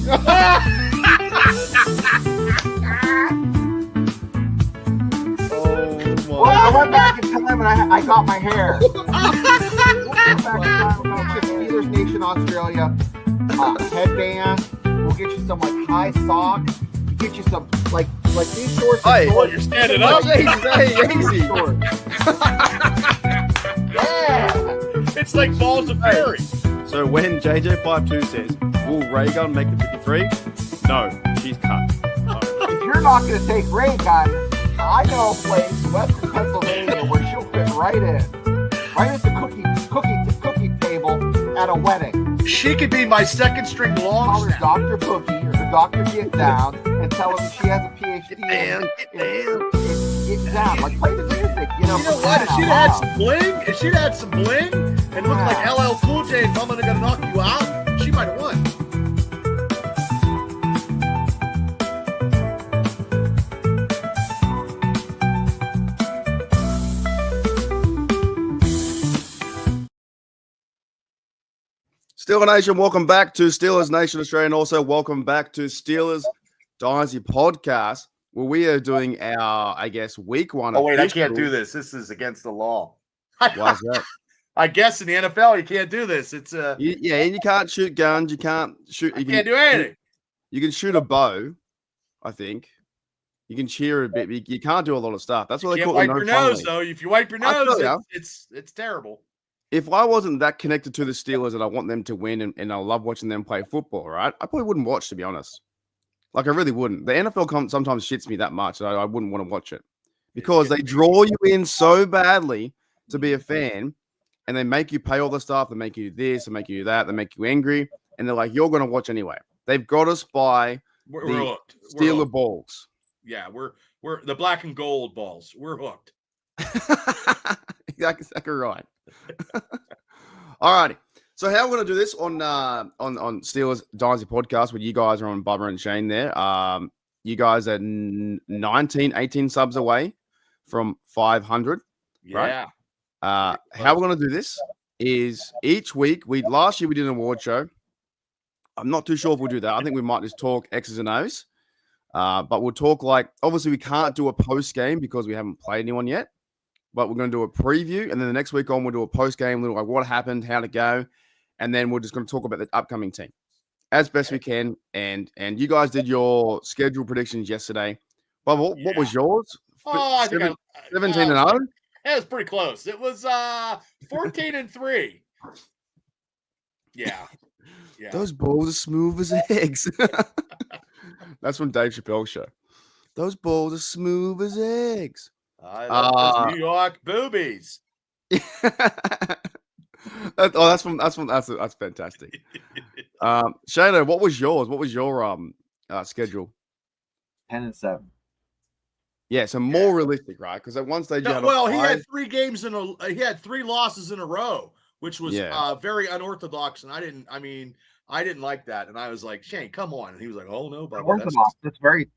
Well, I went back in time and I got my hair. Steelers Nation Australia headband. We'll get you some like high socks. We'll get you some like these shorts. Hey, well, you're standing up. Easy. Yeah. It's like balls of fury. So when JJ52 says, will Ray Gun make the 53? No, she's cut. If you're not going to take Ray Gun, I know a place, Western Pennsylvania, where she'll fit right in. Right at the cookie table at a wedding. She could be my second string long Call her snap. Dr. Bookie or Dr. Get Down and tell her she has a PhD in Get Down. Like, play the music, you know. You know what? If she'd had some bling, and looked like LL Cool J and I'm gonna knock you out, she might have won. Steelers Nation, welcome back to Steelers Nation Australia, and also welcome back to Steelers Dynasty Podcast, where we are doing our, I guess, week one. Oh, wait, I can't do this. This is against the law. Why is that? I guess in the NFL, you can't do this. It's Yeah, and you can't shoot guns. You can't shoot. You can't do anything. You can shoot a bow, I think. You can cheer a bit. You can't do a lot of stuff. That's what they You call can't it. wipe your nose, though. If you wipe your nose, you. it's terrible. If I wasn't that connected to the Steelers and I want them to win and I love watching them play football, right? I probably wouldn't watch, to be honest. Like, I really wouldn't. The NFL sometimes shits me that much that I wouldn't want to watch it because they draw you in so badly to be a fan, and they make you pay all the stuff. They make you do this, they make you do that, they make you angry, and they're like, you're going to watch anyway. They've got us by We're the hooked. Steeler balls. Yeah, we're the black and gold balls. We're hooked. Exactly right. All righty. So how we're going to do this on Steelers Dynasty Podcast, where you guys are on Bubba and Shane there. You guys are 19, 18 subs away from 500. Yeah. Right? How we're going to do this is each week, last year we did an award show. I'm not too sure if we'll do that. I think we might just talk X's and O's. But we'll talk obviously we can't do a post game because we haven't played anyone yet. But we're going to do a preview, and then the next week on, we'll do a post-game, little like what happened, how to go, and then we're just going to talk about the upcoming team as best we can. And you guys did your schedule predictions yesterday. But what was yours? I think 17 and 0? It was pretty close. It was 14 and 3. Yeah. Those balls are smooth as eggs. That's from Dave Chappelle's show. Those balls are smooth as eggs. I love those New York boobies. That's fantastic. Shano, what was yours? What was your schedule? 10 and 7. Yeah, so more realistic, right? Because at one stage, he had 3 games he had 3 losses in a row, which was very unorthodox, and I didn't like that, and I was like, Shane, come on, and he was like, oh no, but that's very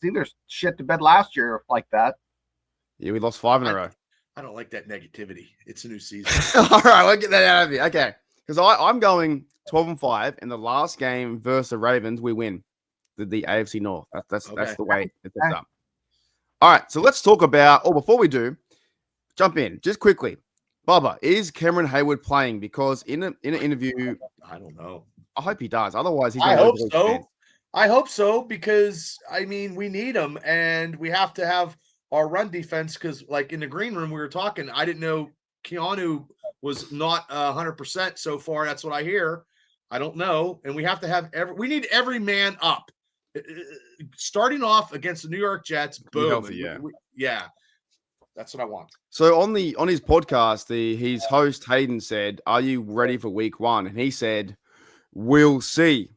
Steelers shit to bed last year like that. Yeah, we lost 5 in a row. I don't like that negativity. It's a new season. All right, we'll get that out of you. Okay, because I'm going 12 and 5, and the last game versus the Ravens, we win the AFC North. That's the way it's done. All right, so let's talk about. Oh, before we do, jump in just quickly. Bubba, is Cameron Hayward playing? Because in an interview, I don't know. I hope he does. Otherwise, he's. I hope so. I hope so because we need him, and we have to have our run defense. Because like in the green room, we were talking. I didn't know Keanu was not 100% so far. That's what I hear. I don't know, and we have to have we need every man up. Starting off against the New York Jets, boom, healthy, yeah. That's what I want. So on his podcast, his host Hayden said, "Are you ready for week 1?" And he said, "We'll see."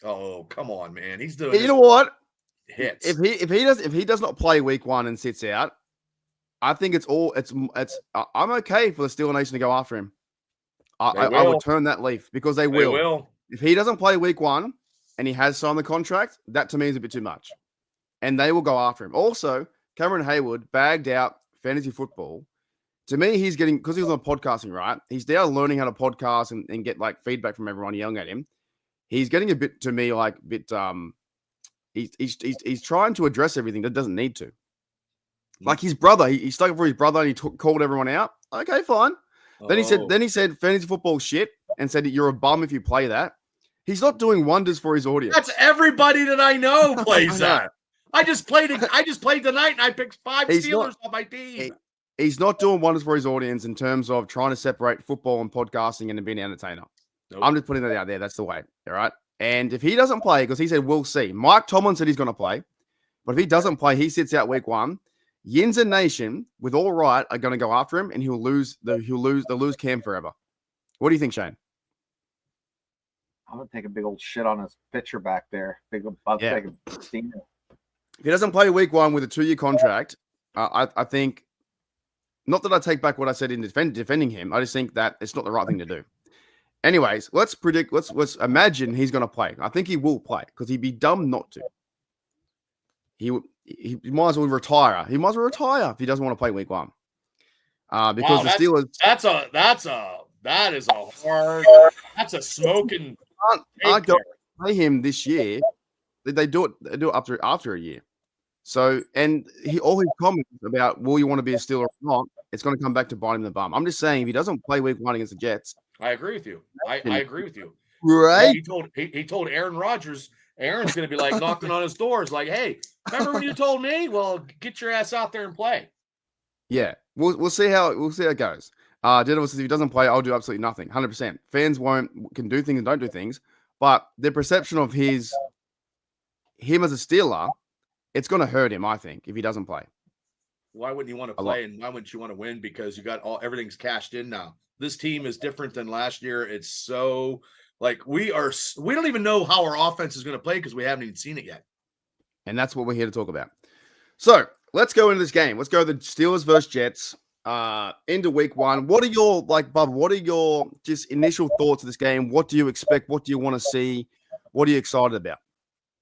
Oh, come on, man! He's doing. You know what? Hits. If he does not play week 1 and sits out, I think I'm okay for the Steelers Nation to go after him. I will turn that leaf because they will. If he doesn't play week 1 and he has signed the contract, that to me is a bit too much, and they will go after him. Also, Cameron Hayward bagged out fantasy football. To me, he's getting, because he was on podcasting, right? He's now learning how to podcast and get like feedback from everyone yelling at him. he's getting a bit to me like a bit he's trying to address everything that doesn't need to. Like his brother, he stuck up for his brother and he called everyone out. Okay, fine. Then he said fantasy football shit and said that you're a bum if you play that. He's not doing wonders for his audience. That's everybody that I know plays that. I just played tonight and I picked 5 Steelers on my team. He's not doing wonders for his audience in terms of trying to separate football and podcasting and being an entertainer. Nope. I'm just putting that out there. That's the way. All right. And if he doesn't play, because he said we'll see. Mike Tomlin said he's going to play, but if he doesn't play, he sits out week 1. Yins and Nation, with all right, are going to go after him, and they'll lose Cam forever. What do you think, Shane? I'm gonna take a big old shit on his pitcher back there. If he doesn't play week 1 with a 2-year contract, I think. Not that I take back what I said in defending him. I just think that it's not the right thing to do. Anyways, let's predict. Let's imagine he's going to play. I think he will play because he'd be dumb not to. He might as well retire. He might as well retire if he doesn't want to play week 1. Because the Steelers. That's a smoking. Aren't going to play him this year. They do it. They do it after a year. So, and all his comments about will you want to be a Steeler or not, it's going to come back to bite him in the bum. I'm just saying if he doesn't play week 1 against the Jets. I agree with you. I agree with you. Right? He told Aaron Rodgers. Aaron's going to be like knocking on his doors, like, "Hey, remember when you told me? Well, get your ass out there and play." Yeah, we'll see how it goes. Denver says if he doesn't play, I'll do absolutely nothing. 100%. Fans can do things and don't do things, but the perception of him as a Steeler, it's going to hurt him. I think if he doesn't play. Why wouldn't you want to play, and why wouldn't you want to win? Because you got everything's cashed in now. This team is different than last year. It's so like we don't even know how our offense is going to play because we haven't even seen it yet. And that's what we're here to talk about. So let's go into this game. Let's go the Steelers versus Jets into week 1. What are your Bub? What are your just initial thoughts of this game? What do you expect? What do you want to see? What are you excited about?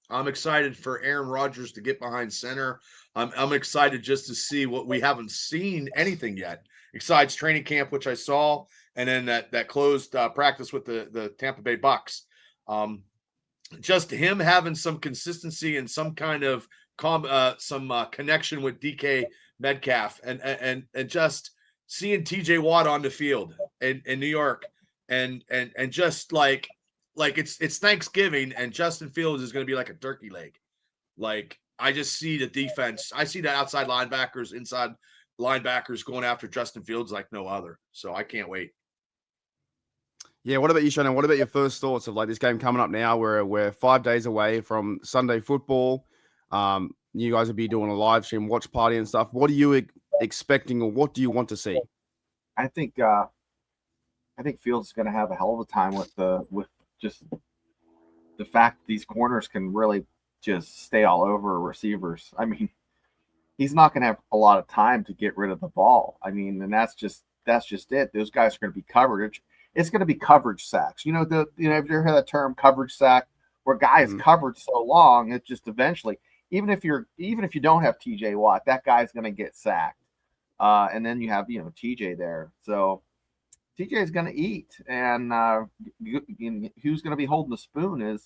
I'm excited for Aaron Rodgers to get behind center. I'm excited just to see what we haven't seen anything yet, besides training camp, which I saw, and then that closed practice with the Tampa Bay Bucks. Just him having some consistency and some kind of connection with DK Metcalf, and just seeing TJ Watt on the field in New York, and just like it's Thanksgiving and Justin Fields is going to be like a turkey leg. Like I just see the defense. I see the outside linebackers, inside linebackers going after Justin Fields like no other. So I can't wait. Yeah, what about you, Shannon? What about your first thoughts of this game coming up now? We're 5 days away from Sunday football. You guys will be doing a live stream watch party and stuff. What are you expecting, or what do you want to see? I think Fields is going to have a hell of a time with just the fact that these corners can really just stay all over receivers. I mean, he's not going to have a lot of time to get rid of the ball. I mean, and that's just it. Those guys are going to be covered. It's going to be coverage sacks. You know, have you ever heard that term, coverage sack, where guys covered so long, it just eventually, even if you don't have TJ Watt, that guy's going to get sacked. And then you have, TJ there. So TJ is going to eat, and who's going to be holding the spoon is,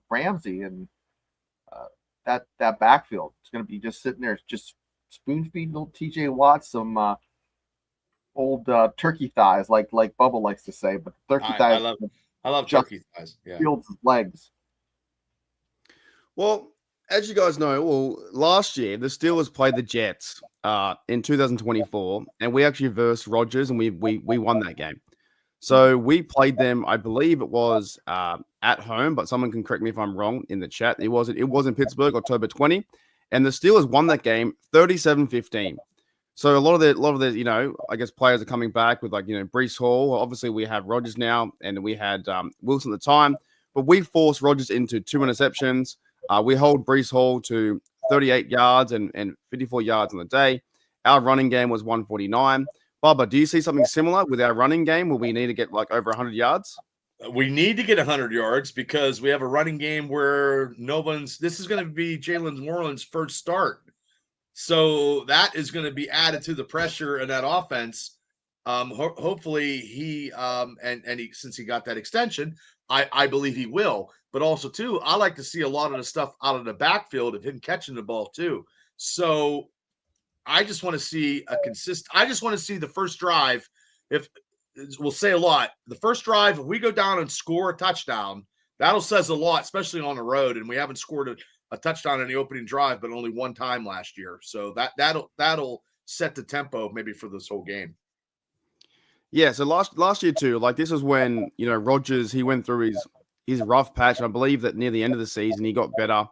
Ramsey, and that backfield. It's going to be just sitting there, just spoon feeding little TJ Watt some old turkey thighs, like Bubba likes to say. But turkey thighs, I love turkey thighs. Yeah, Fields' legs. Well, as you guys know, last year the Steelers played the Jets in 2024, and we actually versed Rodgers, and we won that game. So we played them, I believe it was at home, but someone can correct me if I'm wrong in the chat. It was in Pittsburgh, October 20, and the Steelers won that game 37-15. So a lot of the I guess players are coming back with Breece Hall. Obviously, we have Rodgers now, and we had Wilson at the time, but we forced Rodgers into 2 interceptions. We hold Breece Hall to 38 yards and 54 yards on the day. Our running game was 149. Bubba, do you see something similar with our running game where we need to get over 100 yards? We need to get 100 yards because we have a running game where this is going to be Jalen Warren's first start. So that is going to be added to the pressure in that offense. Hopefully he since he got that extension, I believe he will. But also, too, I like to see a lot of the stuff out of the backfield of him catching the ball, too. So I just want to see I just want to see the first drive. If we'll say a lot, the first drive, if we go down and score a touchdown, that'll says a lot, especially on the road. And we haven't scored a touchdown in the opening drive, but only one time last year. So that'll set the tempo maybe for this whole game. Yeah, so last year too, like this was when Rodgers, he went through his rough patch. I believe that near the end of the season he got better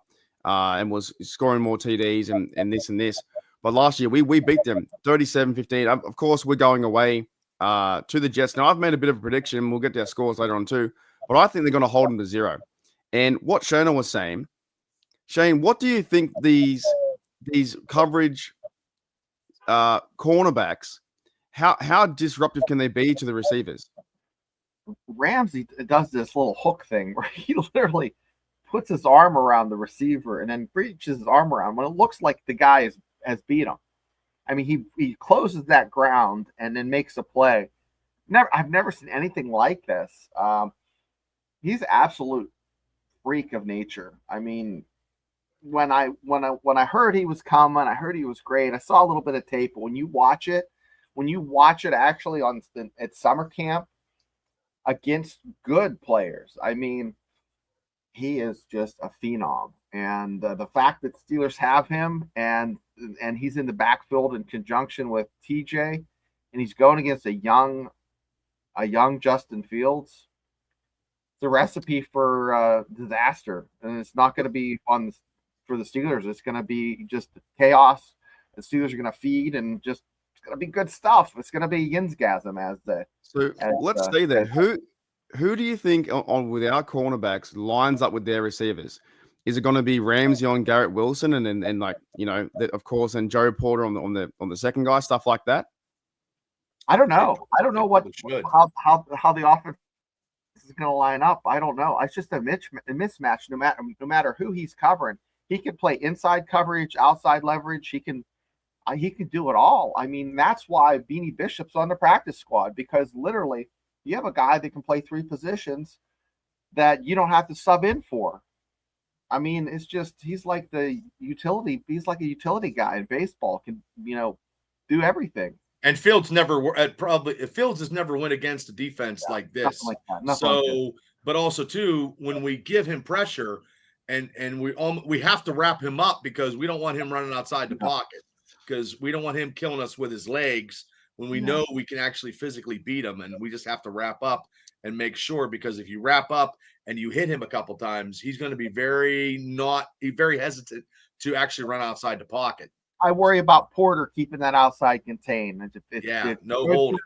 and was scoring more TDs and this and this. But last year we beat them 37-15. Of course, we're going away to the Jets. Now I've made a bit of a prediction. We'll get to our scores later on too, but I think they're going to hold them to 0. And what Shona was saying, Shane, what do you think these coverage cornerbacks? How disruptive can they be to the receivers? Ramsey does this little hook thing where he literally puts his arm around the receiver and then reaches his arm around when it looks like the guy has beat him. I mean, he closes that ground and then makes a play. I've never seen anything like this. He's an absolute freak of nature. I mean, when I heard he was coming, I heard he was great. I saw a little bit of tape, but when you watch it actually at summer camp against good players, I mean, he is just a phenom. And the fact that Steelers have him and he's in the backfield in conjunction with TJ, and he's going against a young Justin Fields, it's a recipe for disaster. And it's not going to be for the Steelers. It's going to be just chaos. The Steelers are going to feed and just it's going to be good stuff. It's going to be Yinsgasm let's say that. Who do you think on with our cornerbacks lines up with their receivers? Is it going to be Ramsey on Garrett Wilson and like of course, and Joe Porter on the second guy, stuff like that? I don't know. I don't know how the offense is going to line up. I don't know. It's just a mismatch. No matter who he's covering, he can play inside coverage, outside leverage. He can do it all. I mean, that's why Beanie Bishop's on the practice squad, because literally you have a guy that can play 3 positions that you don't have to sub in for. I mean, it's just he's like a utility guy in baseball, can do everything. And Fields has never went against a defense like this. But also too, when we give him pressure and we have to wrap him up because we don't want him running outside the pocket, because we don't want him killing us with his legs when we know we can actually physically beat him, and we just have to wrap up and make sure, because if you wrap up and you hit him a couple times, he's going to be very hesitant to actually run outside the pocket. I worry about Porter keeping that outside contained. No holding.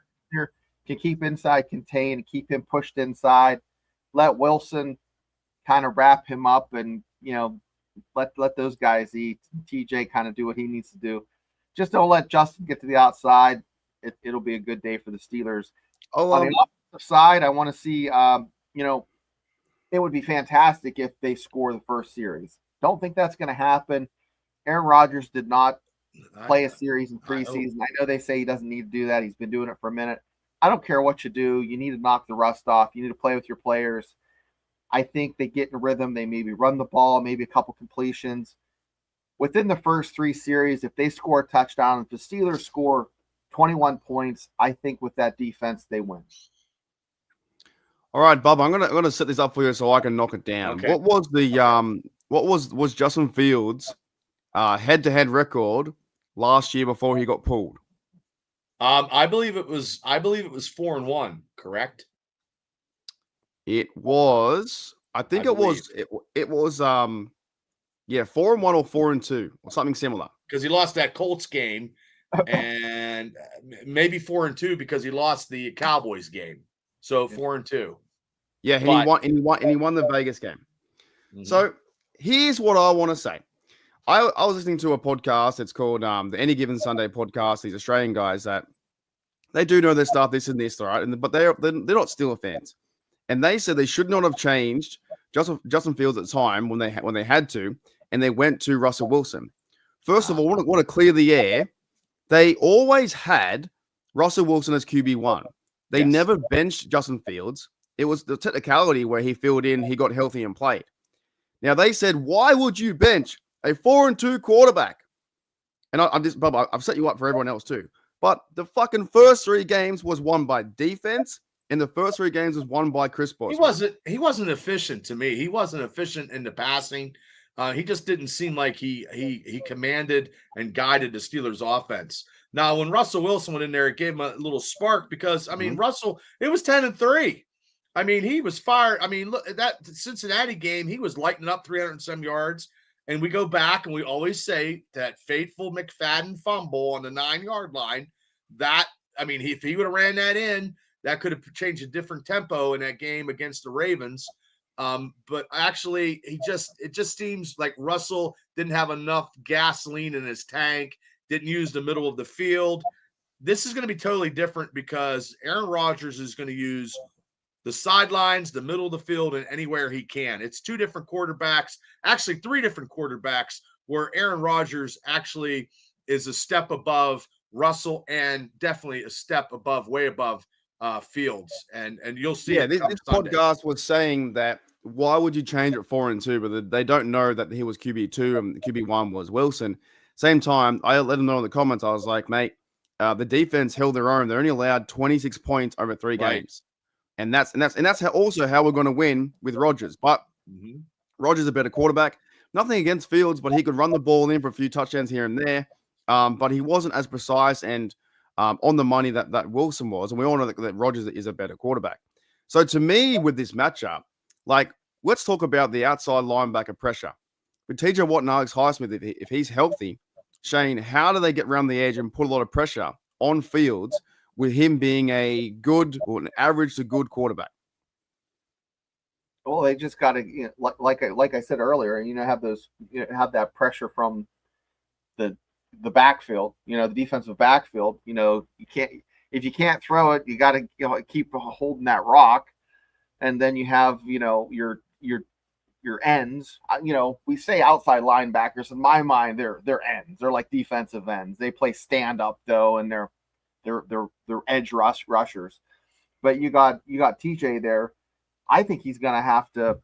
Can keep inside contained, keep him pushed inside. Let Wilson kind of wrap him up, and let those guys eat. TJ kind of do what he needs to do. Just don't let Justin get to the outside. It'll be a good day for the Steelers. On the offensive side, I want to see. It would be fantastic if they score the first series. Don't think that's going to happen. Aaron Rodgers did not play a series in preseason. I know they say he doesn't need to do that. He's been doing it for a minute. I don't care what you do. You need to knock the rust off. You need to play with your players. I think they get in a rhythm. They maybe run the ball, maybe a couple completions. Within the first 3 series, if they score a touchdown, if the Steelers score 21 points, I think with that defense, they win. All right, Bob, I'm gonna set this up for you so I can knock it down. Okay. What was Justin Fields' head-to-head record last year before he got pulled? I believe it was 4-1, correct? It was. I think it was 4-1 or 4-2 or something similar. Because he lost that Colts game, and maybe 4-2 because he lost the Cowboys game. So 4-2. Yeah, he won the Vegas game. Mm-hmm. So here's what I want to say. I was listening to a podcast. It's called the Any Given Sunday podcast. These Australian guys that they do know their stuff, this and this, all right. But they're not Steelers fans, and they said they should not have changed Justin Fields at the time when they had to, and they went to Russell Wilson. First of all, I want to clear the air. They always had Russell Wilson as QB1. They never benched Justin Fields, It was the technicality where he filled in, he got healthy and played. Now they said, why would you bench a 4-2 quarterback? And I'm just, Bubba, I've set you up for everyone else too. But the fucking first 3 games was won by defense, and the first 3 games was won by Chris Boswell. He wasn't efficient to me. He wasn't efficient in the passing. He just didn't seem like he commanded and guided the Steelers' offense. Now, when Russell Wilson went in there, it gave him a little spark because I mean, Russell, it was 10-3. I mean, he was fired. I mean, look at that Cincinnati game. He was lighting up 300 and some yards. And we go back and we always say that fateful McFadden fumble on the 9-yard line. That, I mean, if he would have ran that in, that could have changed a different tempo in that game against the Ravens. But actually, it just seems like Russell didn't have enough gasoline in his tank, didn't use the middle of the field. This is going to be totally different because Aaron Rodgers is going to use the sidelines, the middle of the field, and anywhere he can. It's 2 different quarterbacks, actually 3 different quarterbacks, where Aaron Rodgers actually is a step above Russell and definitely a step above, way above Fields. And you'll see. Yeah, this podcast was saying that why would you change it 4-2? But they don't know that he was QB2 and QB1 was Wilson. Same time, I let them know in the comments. I was like, mate, the defense held their own. They're only allowed 26 points over 3 games. And that's how we're going to win with Rodgers. But Rodgers is a better quarterback. Nothing against Fields, but he could run the ball in for a few touchdowns here and there. But he wasn't as precise and on the money that Wilson was. And we all know that Rodgers is a better quarterback. So to me, with this matchup, like, let's talk about the outside linebacker pressure. With TJ Watt and Alex Highsmith, if he's healthy, Shane, how do they get around the edge and put a lot of pressure on Fields with him being a good or an average to good quarterback? Well, they just got to, like I said earlier, have that pressure from the backfield, the defensive backfield. If you can't throw it, you got to keep holding that rock, and then you have your ends. We say outside linebackers. In my mind, they're ends. They're like defensive ends. They play stand up though, and they're edge rushers. But you got TJ there. I think he's gonna have to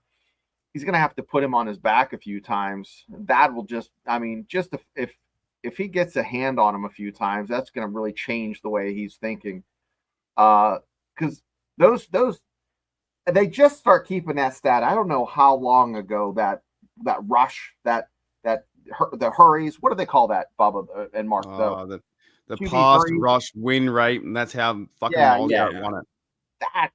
put him on his back a few times. That will just if he gets a hand on him a few times, that's gonna really change the way he's thinking. Because those they just start keeping that stat. I don't know how long ago that rush, the hurries. What do they call that, Bubba and Mark? The pass rush win rate, and that's how fucking Garrett won it.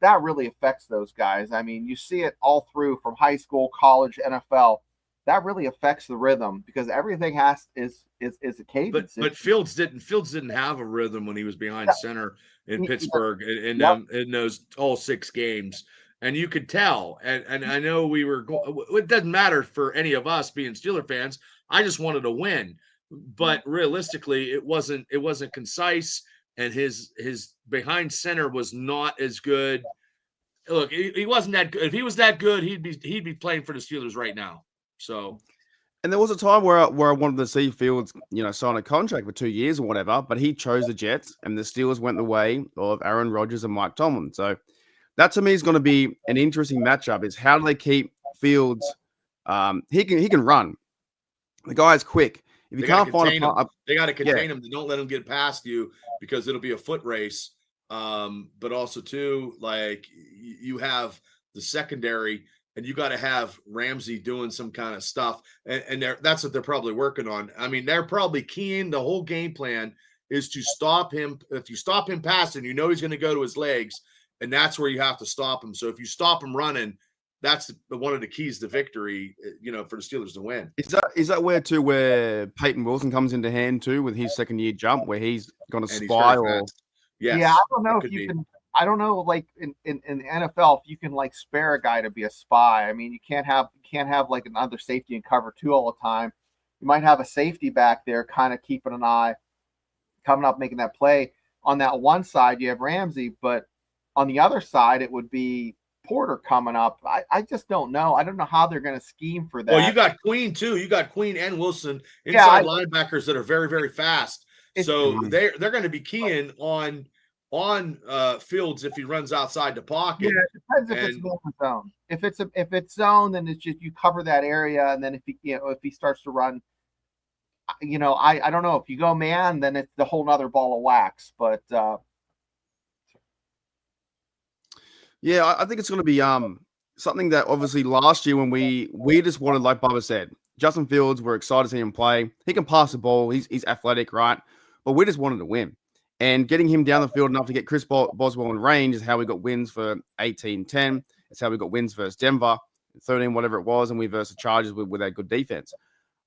That really affects those guys. I mean, you see it all through from high school, college, NFL. That really affects the rhythm because everything is a cadence. But Fields didn't have a rhythm when he was behind center in Pittsburgh in those all 6 games. And you could tell. And I know it doesn't matter for any of us being Steeler fans. I just wanted to win. But realistically, it wasn't concise, and his behind center was not as good. Look, he wasn't that good. If he was that good, he'd be playing for the Steelers right now. So, and there was a time where I wanted to see Fields, sign a contract for 2 years or whatever, but he chose the Jets, and the Steelers went the way of Aaron Rodgers and Mike Tomlin. So that to me is going to be an interesting matchup. Is how do they keep Fields? He can run. The guy's quick. If you can't find they got to contain him. Don't let him get past you because it'll be a foot race. But also too, like you have the secondary, and you got to have Ramsey doing some kind of stuff, and that's what they're probably working on. I mean, they're probably keying the whole game plan is to stop him. If you stop him passing, he's going to go to his legs, and that's where you have to stop him. So if you stop him running, that's one of the keys to victory, for the Steelers to win. Is that where Peyton Wilson comes into hand too with his second year jump, where he's going to spy or? Yes, yeah, I don't know if you can. I don't know, like in the NFL, if you can like spare a guy to be a spy. I mean, you can't have like another safety in cover 2 all the time. You might have a safety back there, kind of keeping an eye, coming up, making that play. On that one side, you have Ramsey, but on the other side, it would be Porter coming up. I just don't know. I don't know how they're going to scheme for that. Well, you got Queen too. You got Queen and Wilson inside linebackers that are very, very fast. So they're going to be keying on on Fields if he runs outside the pocket. Yeah, it depends if it's man zone. If it's zone, then it's just you cover that area, and then if he starts to run, I don't know. If you go man, then it's the whole nother ball of wax. But yeah, I think it's going to be something that obviously last year when we just wanted, like Bubba said, Justin Fields, we're excited to see him play. He can pass the ball. He's athletic, right? But we just wanted to win. And getting him down the field enough to get Chris Boswell in range is how we got wins for 18-10. It's how we got wins versus Denver, 13, whatever it was, and we versus the Chargers with our good defense.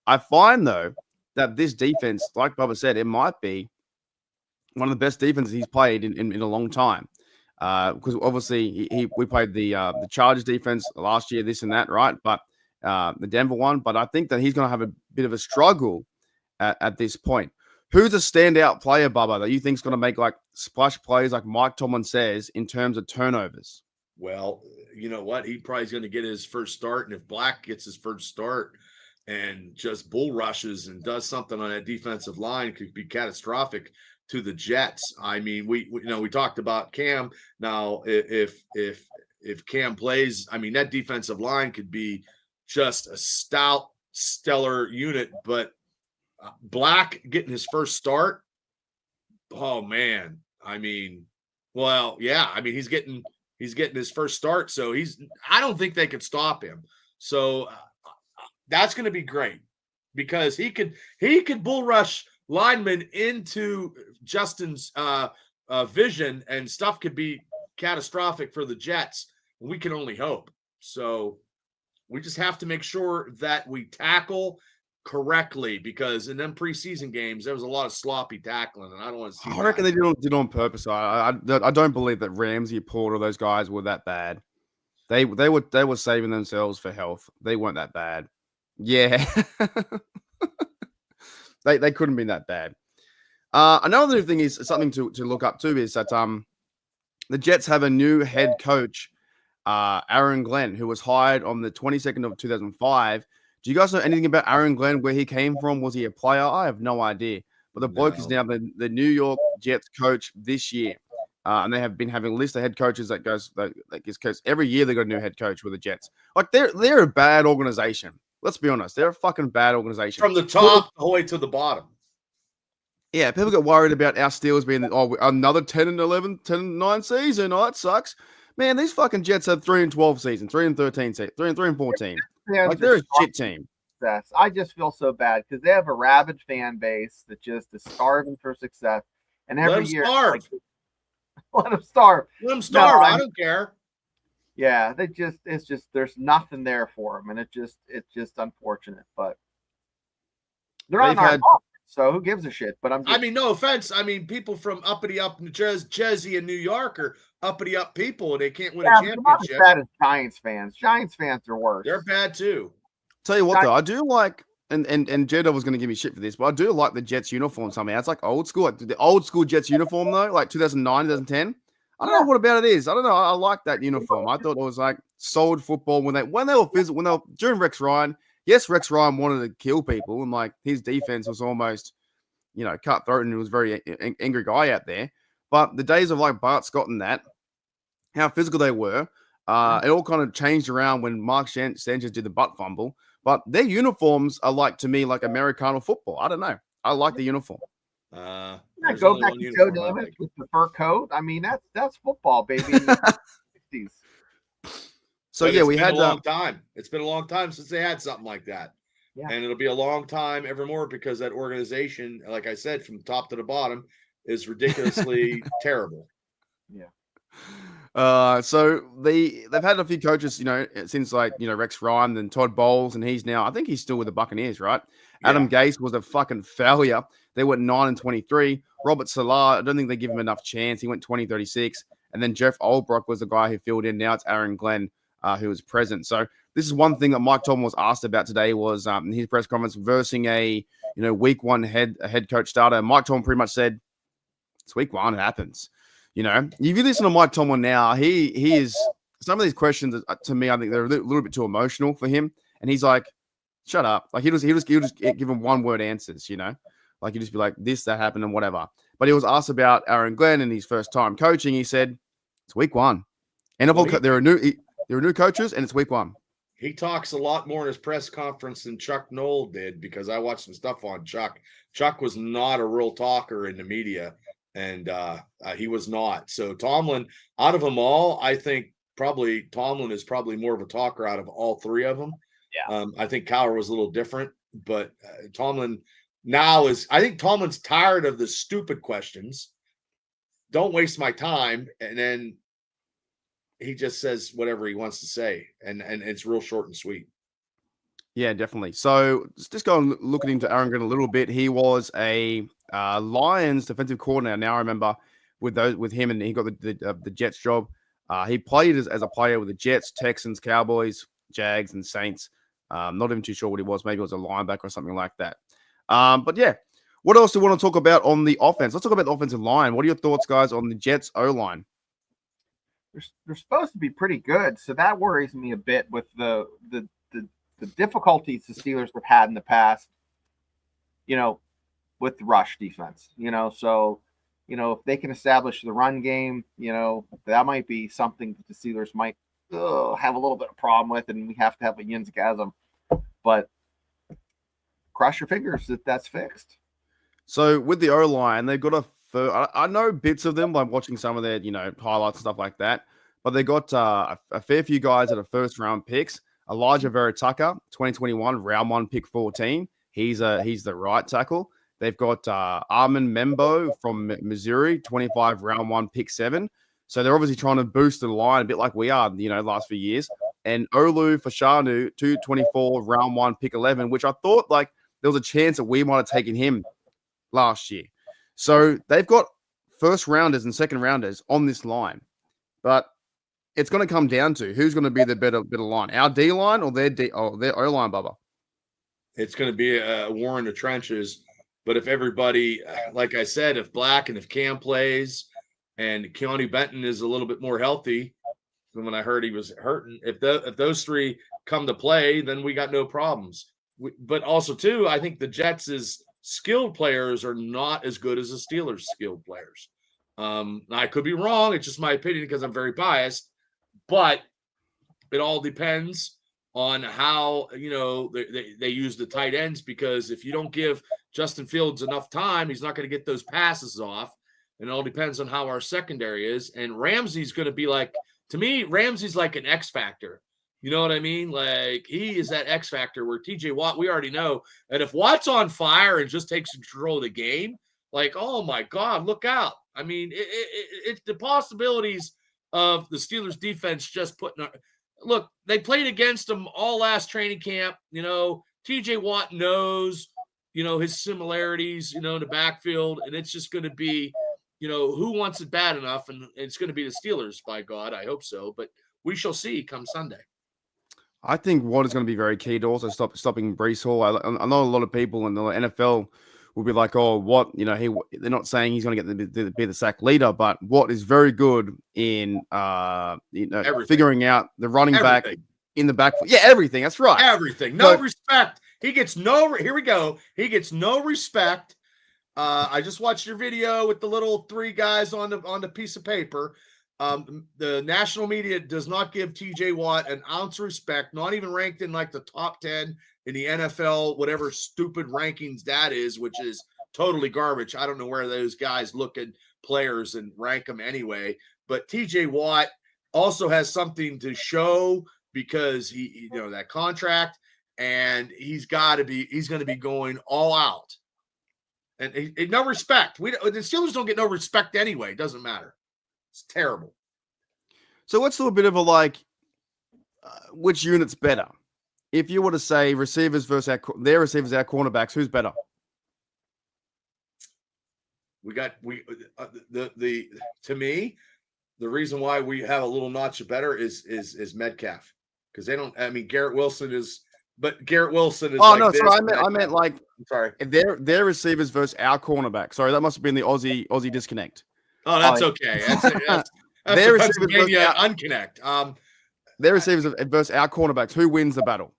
I find, though, that this defense, like Bubba said, it might be one of the best defenses he's played in a long time. Because obviously we played the Chargers defense last year, this and that, right? But the Denver one. But I think that he's going to have a bit of a struggle at this point. Who's a standout player, Bubba, that you think is going to make like splash plays, like Mike Tomlin says, in terms of turnovers? Well, you know what? He probably is going to get his first start, and if Black gets his first start and just bull rushes and does something on that defensive line, could be catastrophic to the Jets. I mean, we talked about Cam. Now, if Cam plays, I mean, that defensive line could be just a stout, stellar unit. But Black getting his first start, oh man. I mean, well, yeah. I mean, he's getting his first start, so I don't think they could stop him. So that's going to be great because he could bull rush linemen into Justin's vision, and stuff could be catastrophic for the Jets. We can only hope. So we just have to make sure that we tackle correctly, because in them preseason games there was a lot of sloppy tackling, and I don't want to see I reckon they did it on purpose. I don't believe that Ramsey, Porter, those guys were that bad. They were saving themselves for health. They weren't that bad. Yeah. They couldn't be that bad. Another thing is something to look up to is that the Jets have a new head coach, Aaron Glenn, who was hired on the 22nd of 2005. Do you guys know anything about Aaron Glenn, where he came from? Was he a player? I have no idea. But the bloke is now the New York Jets coach this year. And they have been having a list of head coaches that gets coached. Every year they got a new head coach with the Jets. Like they're a bad organization. Let's be honest. They're a fucking bad organization. From the top all the way to the bottom. Yeah, people get worried about our Steelers being another 10-11, 10-9 season. Oh, it sucks. Man, these fucking Jets have 3-12 season, 3-13 season, 3-14. Like they're a shit team. Success. I just feel so bad because they have a rabid fan base that just is starving for success. And every year, starve. Let them starve. Let them starve. I don't care. Yeah, it's just there's nothing there for them, and it's just unfortunate. But they're on our offense, so who gives a shit? But I mean, no offense. I mean, people from uppity up Jersey and New York are uppity up people, and they can't win a championship. Not as bad as Giants fans. Giants fans are worse. They're bad too. Tell you what, though, I do like, and Jeddah was going to give me shit for this, but I do like the Jets uniform somehow. It's like old school, like the old school Jets uniform though, like 2009, 2010. I don't know what about it is. I don't know. I like that uniform. I thought it was like solid football when they were physical, during Rex Ryan. Yes, Rex Ryan wanted to kill people, and like his defense was almost, cutthroat, and he was a very angry guy out there. But the days of like Bart Scott and that, how physical they were, it all kind of changed around when Mark Sanchez did the butt fumble. But their uniforms are like, to me, like Americana football. I don't know. I like the uniform. Go back to Joe Davis with the fur coat. I mean, that's football, baby. 60s. So yeah, we had a long time. It's been a long time since they had something like that. Yeah. And it'll be a long time evermore because that organization, like I said, from top to the bottom, is ridiculously terrible. Yeah. So they've had a few coaches, since Rex Ryan and Todd Bowles, and I think he's still with the Buccaneers, right? Yeah. Adam Gase was a fucking failure. They went 9-23. Robert Salah, I don't think they give him enough chance. He went 20-36. And then Jeff Olbrock was the guy who filled in. Now it's Aaron Glenn, who was present. So this is one thing that Mike Tomlin was asked about today was in his press conference versing a week one head coach starter. Mike Tomlin pretty much said, it's week one, it happens. If you listen to Mike Tomlin now, he is, some of these questions to me, I think they're a little bit too emotional for him. And he's like, shut up. Like he'll just give him one word answers, Like you just be like, this, that happened, and whatever. But he was asked about Aaron Glenn and his first time coaching. He said, it's week one. NFL, there are new coaches, and it's week one. He talks a lot more in his press conference than Chuck Noll did, because I watched some stuff on Chuck. Chuck was not a real talker in the media, and he was not. So Tomlin, out of them all, I think probably Tomlin is probably more of a talker out of all three of them. Yeah. I think Cowher was a little different, but Tomlin now I think Tomlin's tired of the stupid questions. Don't waste my time. And then he just says whatever he wants to say. And it's real short and sweet. Yeah, definitely. So just go looking into Aaron Glenn a little bit. He was a Lions defensive coordinator. Now I remember with him, and he got the Jets job. He played as a player with the Jets, Texans, Cowboys, Jags, and Saints. Not even too sure what he was. Maybe it was a linebacker or something like that. But yeah, what else do we want to talk about on the offense? Let's talk about the offensive line. What are your thoughts, guys, on the Jets O-line? They're supposed to be pretty good, so that worries me a bit with the difficulties the Steelers have had in the past, with the rush defense, so, if they can establish the run game, that might be something that the Steelers might have a little bit of problem with, and we have to have a Yinzgasm, but cross your fingers that that's fixed. So with the O-line, they've got I know bits of them by watching some of their, highlights and stuff like that, but they got a fair few guys that are first-round picks. Elijah Vera Tucker, 2021, round 1, pick 14. He's the right tackle. They've got Armin Membo from Missouri, 25, round 1, pick 7. So they're obviously trying to boost the line a bit like we are, the last few years. And Olu Fashanu, 224, round 1, pick 11, which I thought like there was a chance that we might have taken him last year. So they've got first rounders and second rounders on this line. But it's going to come down to who's going to be the better line, our D line or their O line, Bubba. It's going to be a war in the trenches. But if everybody, like I said, if Black and if Cam plays and Keanu Benton is a little bit more healthy than when I heard he was hurting, if those three come to play, then we got no problems. But also, too, I think the Jets' skilled players are not as good as the Steelers' skilled players. I could be wrong. It's just my opinion because I'm very biased. But it all depends on how, they use the tight ends, because if you don't give Justin Fields enough time, he's not going to get those passes off. And it all depends on how our secondary is. And Ramsey's going to be like, to me, Ramsey's like an X factor. You know what I mean? Like, he is that X factor where TJ Watt, we already know. And if Watt's on fire and just takes control of the game, like, oh my God, look out. I mean, it's the possibilities of the Steelers defense just putting look, they played against them all last training camp. TJ Watt knows, his similarities, in the backfield, and it's just going to be, who wants it bad enough, and it's going to be the Steelers, by God. I hope so, but we shall see come Sunday. I think what is going to be very key to also stopping Breece Hall. I know a lot of people in the NFL will be like, oh, what, they're not saying he's going to be the sack leader, but what is very good in, figuring out the running back in the backfield. Yeah, everything. That's right. Everything. No respect. He gets here we go. He gets no respect. I just watched your video with the little 3 guys on the piece of paper. The national media does not give TJ Watt an ounce of respect, not even ranked in like the top 10 in the NFL, whatever stupid rankings that is, which is totally garbage. I don't know where those guys look at players and rank them anyway. But TJ Watt also has something to show because he that contract, and he's going to be going all out. And no respect. The Steelers don't get no respect anyway. It doesn't matter. It's terrible. So let's do a bit of a which unit's better? If you were to say receivers versus their receivers, our cornerbacks, who's better? To me, the reason why we have a little notch better is Metcalf, because they don't. I mean, Garrett Wilson is. But Garrett Wilson is. Oh no, sorry, I meant like. I'm sorry. Their receivers versus our cornerback. Sorry, that must have been the Aussie disconnect. Oh, that's okay. That's their the receivers Pennsylvania unconnect. Their receivers versus our cornerbacks. Who wins the battle?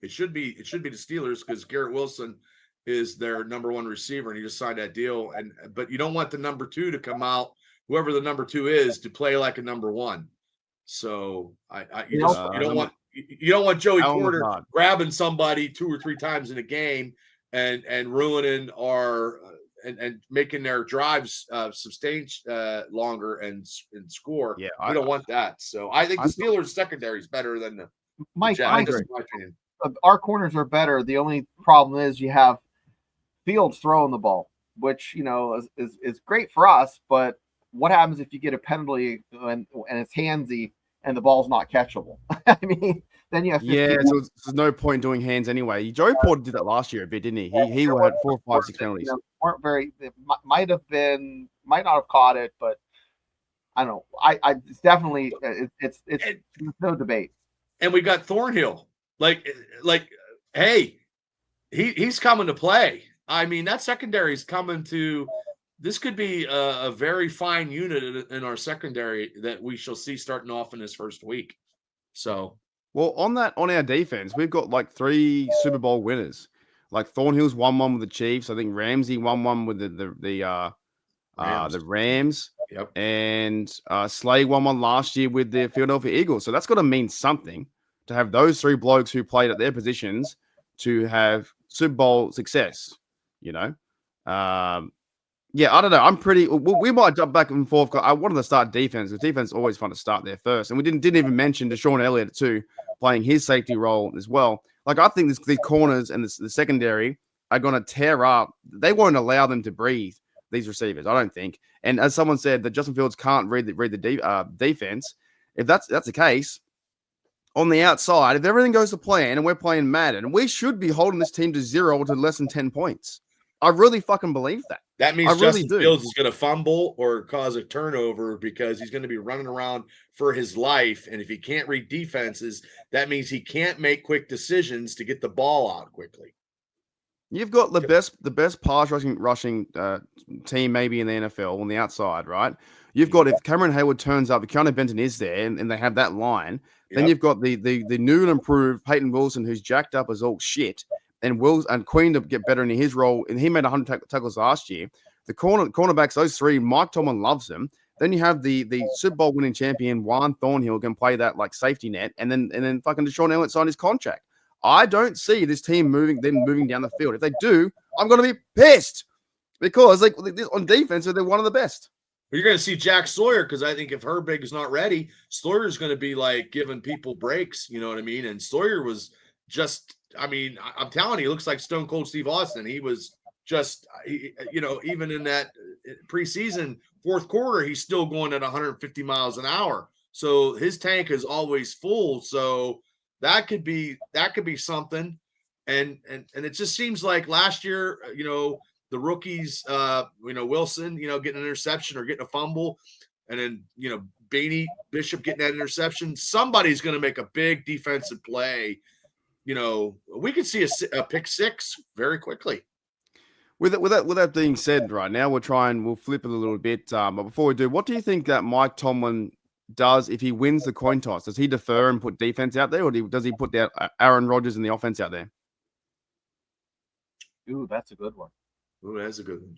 It should be the Steelers because Garrett Wilson is their number one receiver, and he just signed that deal. But you don't want the number 2 to come out, whoever the number 2 is, to play like a number 1. So you don't want Joey Porter grabbing somebody 2 or 3 times in a game and ruining our and making their drives sustain longer and score. Yeah, we don't want that. So I think the Steelers secondary is better than the Mike. Jets, in my opinion. Our corners are better. The only problem is you have Fields throwing the ball, which is great for us. But what happens if you get a penalty and it's handsy and the ball's not catchable? I mean, then you have so there's no point doing hands anyway. Joey Porter did that last year a bit, didn't he? He had 4 or 5, 6 penalties. Weren't very. It might not have caught it, but I don't know. I it's definitely it's no debate. And we got Thornhill. Like, hey, he's coming to play. I mean, that secondary is coming to. This could be a very fine unit in our secondary that we shall see starting off in this first week. So, well, on our defense, we've got like 3 Super Bowl winners. Like Thornhill's 1-1 with the Chiefs. I think Ramsey 1-1 with the Rams. Yep. And Slade 1-1 last year with the Philadelphia Eagles. So that's got to mean something to have those 3 blokes who played at their positions to have Super Bowl success. Yeah, I don't know. I'm pretty. We might jump back and forth. I wanted to start defense because defense is always fun to start there first, and we didn't even mention Deshaun Elliott too, playing his safety role as well. Like I think the corners and the secondary are going to tear up. They won't allow them to breathe, these receivers. I don't think. And as someone said, that Justin Fields can't read the defense. If that's the case, on the outside, if everything goes to plan and we're playing Madden, we should be holding this team to 0 to less than 10 points. I really fucking believe that. That means Justin Fields is going to fumble or cause a turnover because he's going to be running around for his life. And if he can't read defenses, that means he can't make quick decisions to get the ball out quickly. You've got the best pass rushing team maybe in the NFL on the outside, right? You've got, if Cameron Hayward turns up, if Keanu Benton is there and they have that line, then you've got the new and improved Peyton Wilson, who's jacked up as all shit. And Queen to get better in his role, and he made 100 tackles last year. The cornerbacks, those 3, Mike Tomlin loves them. Then you have the Super Bowl winning champion Juan Thornhill can play that like safety net, and then fucking Deshaun Elliott signed his contract. I don't see this team moving down the field. If they do, I'm going to be pissed because on defense they're one of the best. You're going to see Jack Sawyer because I think if Herbig is not ready, Sawyer's going to be like giving people breaks. You know what I mean? And Sawyer was just. I mean, I'm telling you, he looks like Stone Cold Steve Austin. He was just, even in that preseason fourth quarter, he's still going at 150 miles an hour. So his tank is always full. So that could be something. And it just seems like last year, the rookies, Wilson, getting an interception or getting a fumble, and then, Bainey Bishop getting that interception. Somebody's going to make a big defensive play. We could see a pick 6 very quickly. With that being said, right now we'll flip it a little bit. But before we do, what do you think that Mike Tomlin does if he wins the coin toss? Does he defer and put defense out there, or does he put Aaron Rodgers and the offense out there? Ooh, that's a good one. Ooh, that's a good one.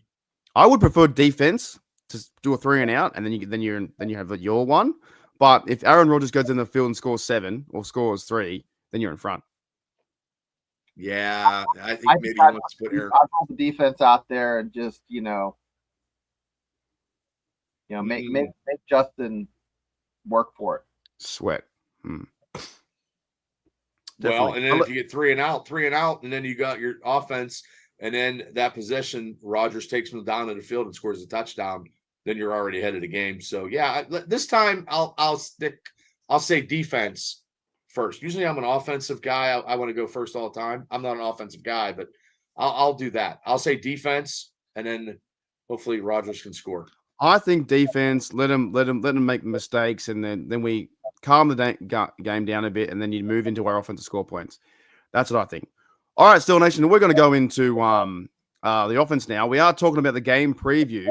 I would prefer defense to do a 3 and out, and then you have your one. But if Aaron Rodgers goes in the field and scores 7 or scores 3, then you're in front. Yeah, I think maybe he wants to put Aaron. I'll put the defense out there and just make Justin work for it. Sweat. Well, and then if you get 3 and out, and then you got your offense, and then that possession, Rodgers takes them down to the field and scores a touchdown, then you're already ahead of the game. So yeah, this time I'll say defense first. Usually I'm an offensive guy. I want to go first all the time. I'm not an offensive guy, but I'll do that. I'll say defense, and then hopefully Rodgers can score. I think defense. Let him make mistakes, and then we calm the game down a bit, and then you move into our offensive score points. That's what I think. All right, Steel Nation, we're going to go into the offense now. We are talking about the game preview,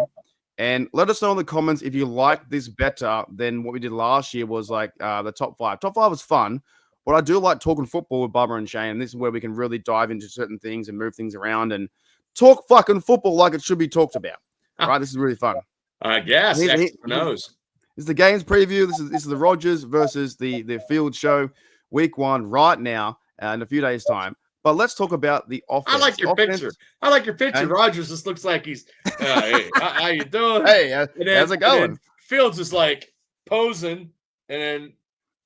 and let us know in the comments if you like this better than what we did last year. Was like the top 5. Top 5 was fun. But I do like talking football with Bubba and Shane, and this is where we can really dive into certain things and move things around and talk fucking football like it should be talked about. Right? This is really fun. I guess. Who knows? This is the games preview. This is the Rodgers versus the Field show, week 1 right now in a few days' time. But let's talk about the offense. I like your picture. Hey. Rodgers just looks like he's, hey, how you doing? Hey, how's it going? Fields is like posing, and then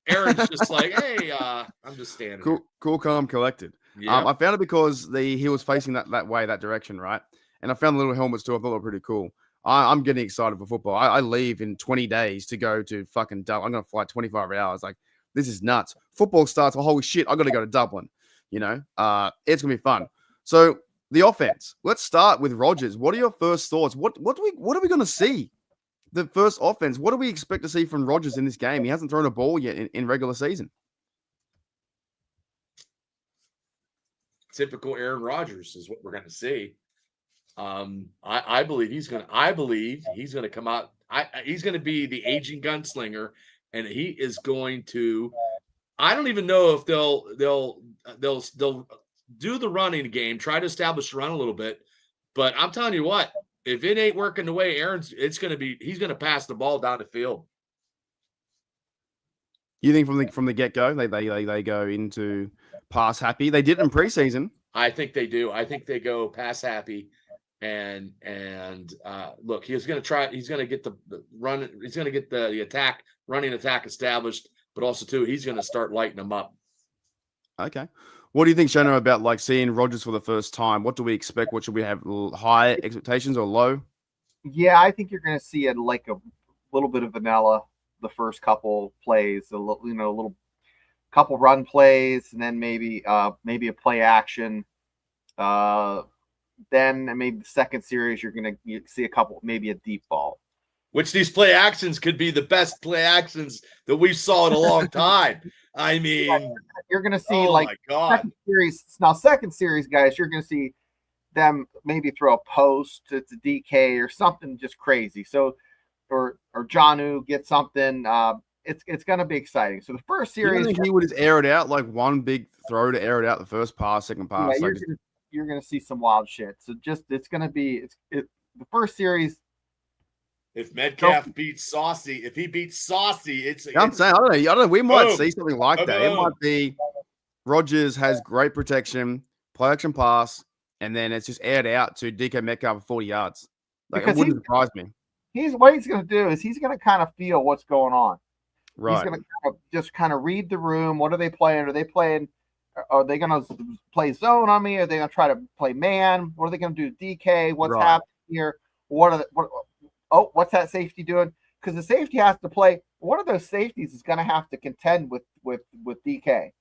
Aaron's just like, hey, I'm just standing. Cool, calm, collected. Yeah. I found it because he was facing that way, that direction, right? And I found the little helmets too. I thought they were pretty cool. I'm getting excited for football. I leave in 20 days to go to fucking Dublin. I'm going to fly 25 hours. Like, this is nuts. Football starts. Oh, holy shit. I got to go to Dublin. You know, it's going to be fun. So the offense, let's start with Rodgers. What are your first thoughts? What are we going to see? The first offense, what do we expect to see from Rodgers in this game? He hasn't thrown a ball yet in regular season. Typical Aaron Rodgers is what we're going to see. I believe he's going to come out. He's going to be the aging gunslinger, and he is going to. I don't even know if they'll do the running game, try to establish the run a little bit. But I'm telling you what, if it ain't working the way he's going to pass the ball down the field. You think from the get-go, they go into pass happy? They did in preseason. I think they do. I think they go pass happy. And look, he's going to get the run. He's going to get the running attack established, but also too, he's going to start lighting them up. Okay. What do you think, Shona, about like seeing Rodgers for the first time? What do we expect? What should we have? High expectations or low? Yeah, I think you're going to see a little bit of vanilla the first couple plays, a little couple run plays, and then maybe a play action. Then maybe the second series, you're going to see a couple, maybe a deep ball. Which these play actions could be the best play actions that we saw in a long time. I mean, you're going to see my God. Second series, guys, you're going to see them maybe throw a post to DK or something just crazy. So, or Jonnu get something. It's going to be exciting. So the first series, you think he would just air it out like one big throw to air it out the first pass, second pass. Yeah, you're going to see some wild shit. So it's going to be the first series. If Metcalf beats Saucy, I'm saying, I don't know. We might see something like that. Boom. It might be Rodgers has great protection, play action pass, and then it's just aired out to DK Metcalf for 40 yards. Like, because it wouldn't surprise me. What he's going to do is he's going to kind of feel what's going on. Right. He's going to just kind of read the room. What are they playing? Are they going to play zone on me? Are they going to try to play man? What are they going to do? DK? What's happening here? What's that safety doing? Because the safety has to play. One of those safeties is going to have to contend with DK.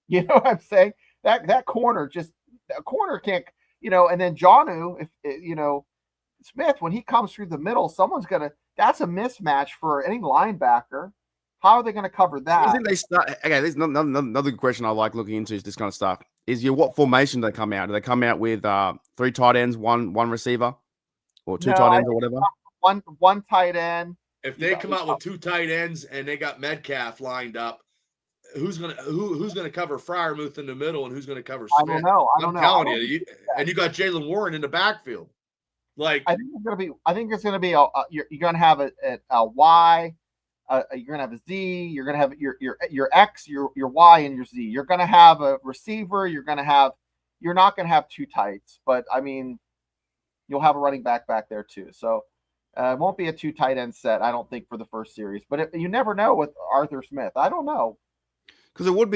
You know what I'm saying? That corner can't. And then Jonnu, if Smith, when he comes through the middle, that's a mismatch for any linebacker. How are they going to cover that? I think they start. Okay, there's another question I like looking into is this kind of stuff. What formation do they come out? Do they come out with 3 tight ends, one receiver, or 2 tight ends or whatever? One tight end. If they come out with 2 tight ends and they got Metcalf lined up, who's gonna cover Freiermuth in the middle and who's gonna cover Smith? I don't know. I'm telling you, and you got Jaylen Warren in the backfield. Like, I think it's gonna be you're gonna have a Y. You're gonna have a Z. You're gonna have your X, your Y, and your Z. You're gonna have a receiver. You're not gonna have 2 tights, but I mean, you'll have a running back there too. So it won't be a 2 tight end set, I don't think, for the first series. But you never know with Arthur Smith. I don't know. Because it would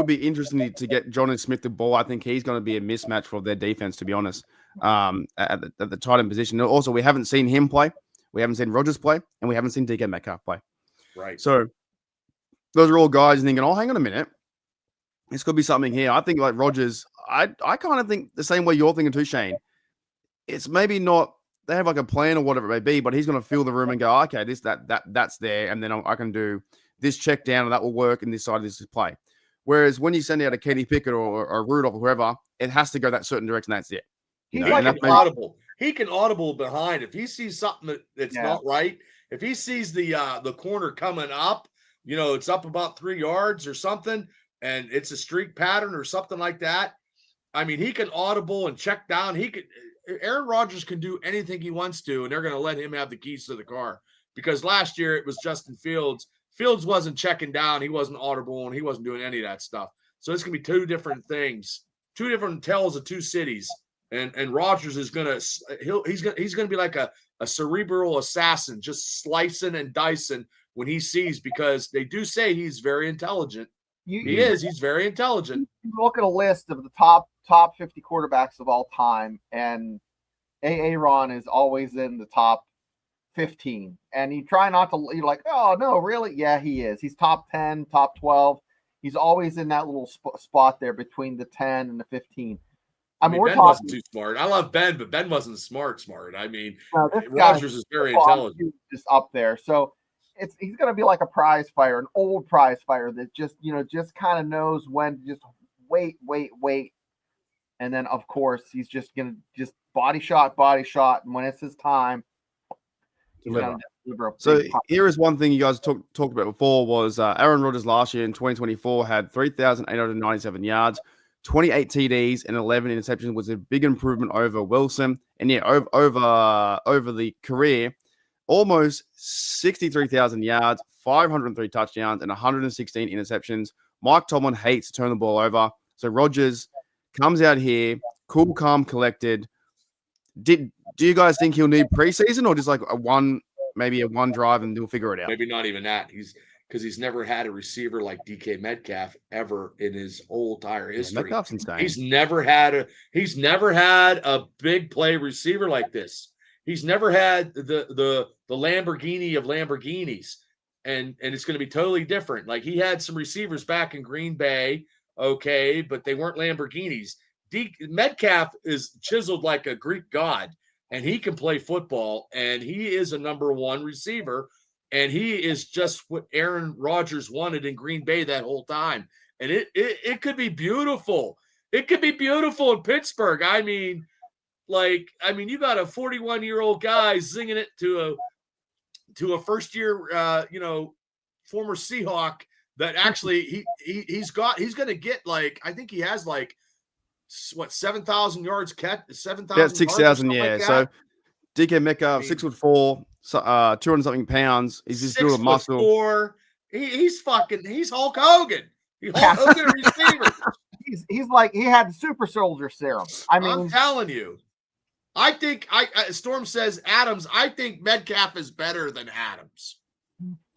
be interesting to get Jonnu Smith the ball. I think he's going to be a mismatch for their defense, to be honest, at the tight end position. Also, we haven't seen him play. We haven't seen Rodgers play, and we haven't seen DK Metcalf play. Right. So those are all guys thinking, oh, hang on a minute. This could be something here. I think like Rodgers, I kind of think the same way you're thinking too, Shane. It's maybe not, they have like a plan or whatever it may be, but he's going to feel the room and go, okay, that's there. And then I can do this check down and that will work. And this side of this is play. Whereas when you send out a Kenny Pickett or Rudolph or whoever, it has to go that certain direction. That's it. He's like an audible. He can audible behind. If he sees something that's not right, if he sees the corner coming up, it's up about 3 yards or something, and it's a streak pattern or something like that, I mean, he can audible and check down. Aaron Rodgers can do anything he wants to, and they're going to let him have the keys to the car. Because last year it was Justin Fields. Fields wasn't checking down. He wasn't audible, and he wasn't doing any of that stuff. So it's going to be two different things, two different tales of two cities. And Rodgers is going to he's going to be like a cerebral assassin, just slicing and dicing when he sees, because they do say he's very intelligent. He's very intelligent. You look at a list of the top 50 quarterbacks of all time, and Aaron is always in the top 15. And you try not to, you're like, oh, no, really? Yeah, he is. He's top 10, top 12. He's always in that little spot there between the 10 and the 15. Ben wasn't too smart. I love Ben, but Ben wasn't smart. I mean, Rodgers is very intelligent. Just up there. So he's going to be like a prize fighter, an old prize fighter that just kind of knows when to just wait. And then, of course, he's just going to just body shot. And when it's his time, deliver. So here is one thing you guys talked about before was Aaron Rodgers last year in 2024 had 3,897 yards, 28 TDs, and 11 interceptions, was a big improvement over Wilson. And yeah, over the career, almost 63,000 yards, 503 touchdowns, and 116 interceptions. Mike Tomlin hates to turn the ball over. So Rodgers comes out here, cool, calm, collected. Do you guys think he'll need preseason, or just like maybe a one drive and he'll figure it out? Maybe not even that. He's never had a receiver like DK Metcalf ever in his whole entire history. Metcalf's insane. He's never had a big play receiver like this. He's never had the Lamborghini of Lamborghinis, and it's going to be totally different. Like, he had some receivers back in Green Bay, okay, but they weren't Lamborghinis. Metcalf is chiseled like a Greek god, and he can play football, and he is a number one receiver, and he is just what Aaron Rodgers wanted in Green Bay that whole time. And it could be beautiful. It could be beautiful in Pittsburgh. I mean, you got a 41-year-old guy zinging it to a first-year, former Seahawk that actually he's going to get, like, I think he has like 7,000 yards catch, 7,000. Yeah, 6,000. Yeah. Like, so DK Metcalf, 6'4", 200 something pounds. He's just doing muscle. 6'4". He's Hulk Hogan. He's Hulk Hogan receiver. He's like, he had the super soldier serum. I'm telling you. I think Storm says Adams. I think Metcalf is better than Adams.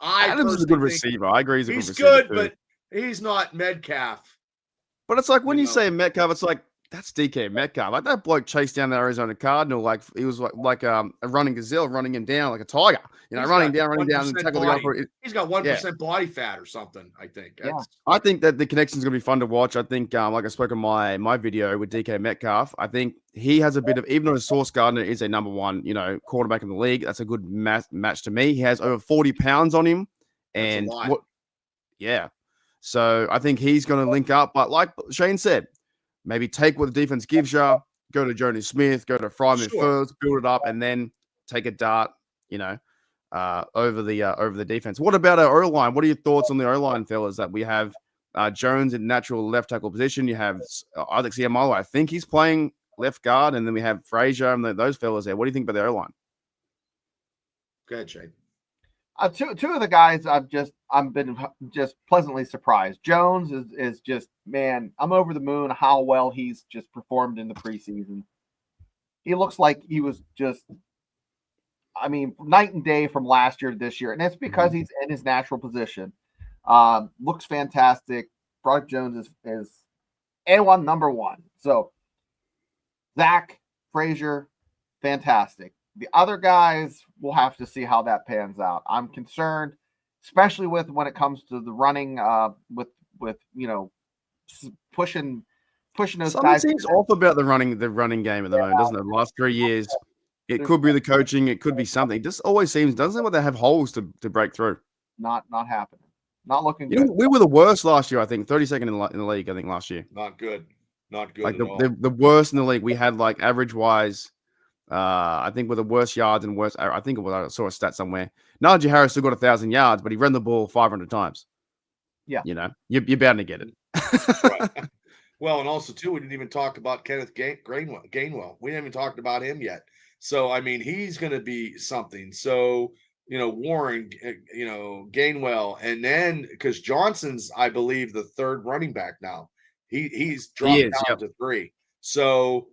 Adams is a good receiver. I agree. He's good, but he's not Metcalf. But it's like when you say Metcalf, it's like, that's DK Metcalf. Like, that bloke chased down the Arizona Cardinal like he was like a running gazelle, running him down like a tiger. Running down and tackle the guy. He's got 1% body fat or something, I think. I think that the connection is going to be fun to watch. I think, like I spoke in my video with DK Metcalf, I think he has a bit of, even though Sauce Gardner is a number one, quarterback in the league, that's a good match to me. He has over 40 pounds on him. And so I think he's going to link up. But like Shane said, maybe take what the defense gives you, go to Jonas Smith, go to Fryman first, build it up, and then take a dart, over the defense. What about our O-line? What are your thoughts on the O-line, fellas? That we have Jones in natural left tackle position. You have Isaac Seumalo. I think he's playing left guard, and then we have Frazier and those fellas there. What do you think about the O-line? Go ahead, Shane. Two of the guys I've been just pleasantly surprised. Jones is just, man, I'm over the moon how well he's just performed in the preseason. He looks like he was just, night and day from last year to this year, and it's because he's in his natural position. Looks fantastic. Brock Jones is A1 number one. So Zach, Frazier, fantastic. The other guys, we'll have to see how that pans out. I'm concerned, especially when it comes to the running, with pushing those Something guys. Seems off about the running game at the moment, doesn't it? The last 3 years, it could be the coaching, it could be something. It just always seems, doesn't it, they have holes to break through? Not happening. Not looking good. We were the worst last year, I think. 32nd in the league, I think, last year. Not good. Like at all. The worst in the league. We had, like, average wise. I think with the worst yards and worst. I think it was, I saw a stat somewhere. Najee Harris still got 1,000 yards, but he ran the ball 500 times. Yeah, you're bound to get it. Right. Well, and also too, we didn't even talk about Kenneth Gainwell. We haven't even talked about him yet. So I mean, he's going to be something. So Warren, Gainwell, and then because Johnson's, I believe, the third running back now. He's He dropped is. down Yep. to 3. So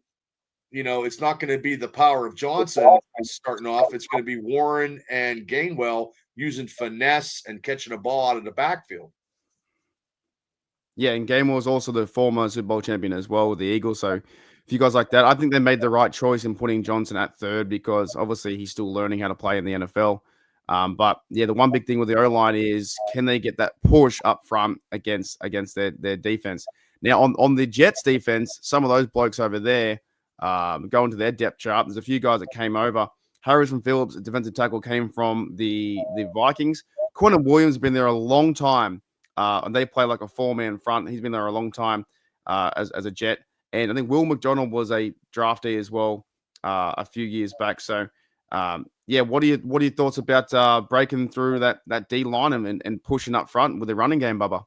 it's not going to be the power of Johnson starting off. It's going to be Warren and Gainwell using finesse and catching a ball out of the backfield. Yeah, and Gainwell was also the former Super Bowl champion as well with the Eagles. So if you guys like that, I think they made the right choice in putting Johnson at third because obviously he's still learning how to play in the NFL. But yeah, the one big thing with the O-line is can they get that push up front against their defense? Now on the Jets defense, some of those blokes over there going to their depth chart. There's a few guys that came over. Harrison Phillips, a defensive tackle, came from the Vikings. Quentin Williams has been there a long time. And they play like a 4-man front. He's been there a long time as a Jet. And I think Will McDonald was a draftee as well a few years back. So, yeah, what are your thoughts about breaking through that D line and pushing up front with the running game, Bubba?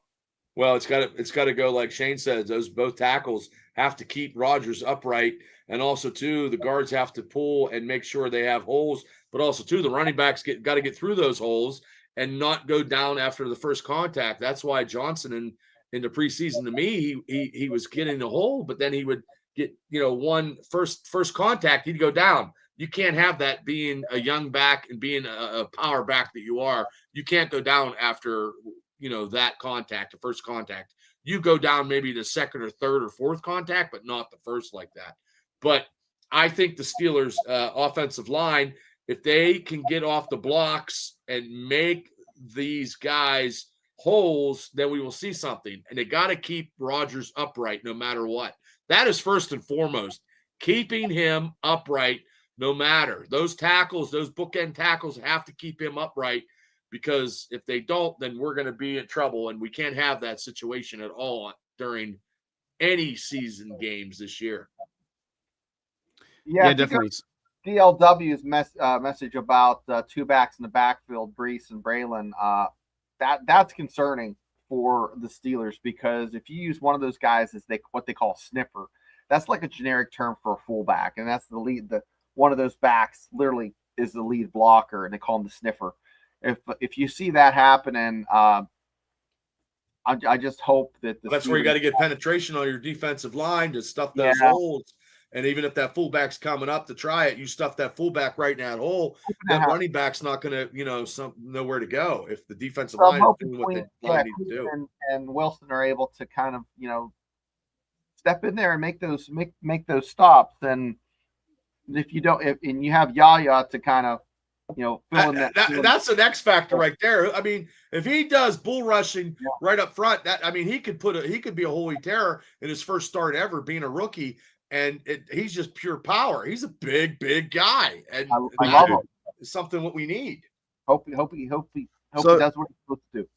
Well, it's got to go like Shane says. Those both tackles have to keep Rodgers upright, and also too the guards have to pull and make sure they have holes. But also too the running backs got to get through those holes and not go down after the first contact. That's why Johnson in the preseason to me he was getting the hole, but then he would get one first contact he'd go down. You can't have that being a young back and being a power back that you are. You can't go down after that contact, the first contact. You go down maybe the second or third or fourth contact, but not the first like that. But I think the Steelers' offensive line, if they can get off the blocks and make these guys holes, then we will see something. And they got to keep Rodgers upright no matter what. That is first and foremost. Keeping him upright no matter. Those tackles, those bookend tackles have to keep him upright because if they don't, then we're going to be in trouble, and we can't have that situation at all during any season games this year. Yeah, definitely. DLW's message about 2 backs in the backfield, Brees and Braylon, that's concerning for the Steelers because if you use one of those guys as what they call a sniffer, that's like a generic term for a fullback, and that's the lead. One of those backs literally is the lead blocker, and they call him the sniffer. If you see that happening, I just hope that that's where you got to get penetration on your defensive line to stuff those holes. And even if that fullback's coming up to try it, you stuff that fullback right in that hole. That running back's not going to, nowhere to go if the defensive line is doing what the line needs to do. And Wilson are able to kind of, step in there and make those stops. And if you don't, and you have Yaya to kind of, fill in that's an X factor right there. I mean, if he does bull rushing right up front, he could be a holy terror in his first start ever being a rookie. And he's just pure power. He's a big guy, and I love him. Is something what we need. Hope he does what he's supposed to do.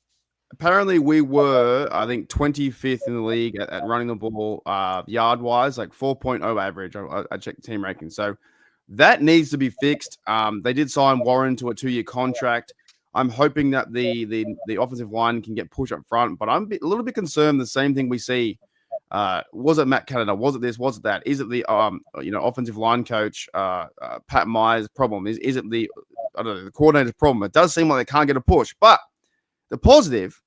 Apparently, we were, I think, 25th in the league at running the ball yard wise, like 4.0 average. I checked the team ranking, so that needs to be fixed. They did sign Warren to a 2-year contract. I'm hoping that the offensive line can get pushed up front, but I'm a little bit concerned. The same thing we see. Was it Matt Canada? Was it this? Was it that? Is it the offensive line coach Pat Myers' problem? Is it the coordinator's problem? It does seem like they can't get a push, but the positive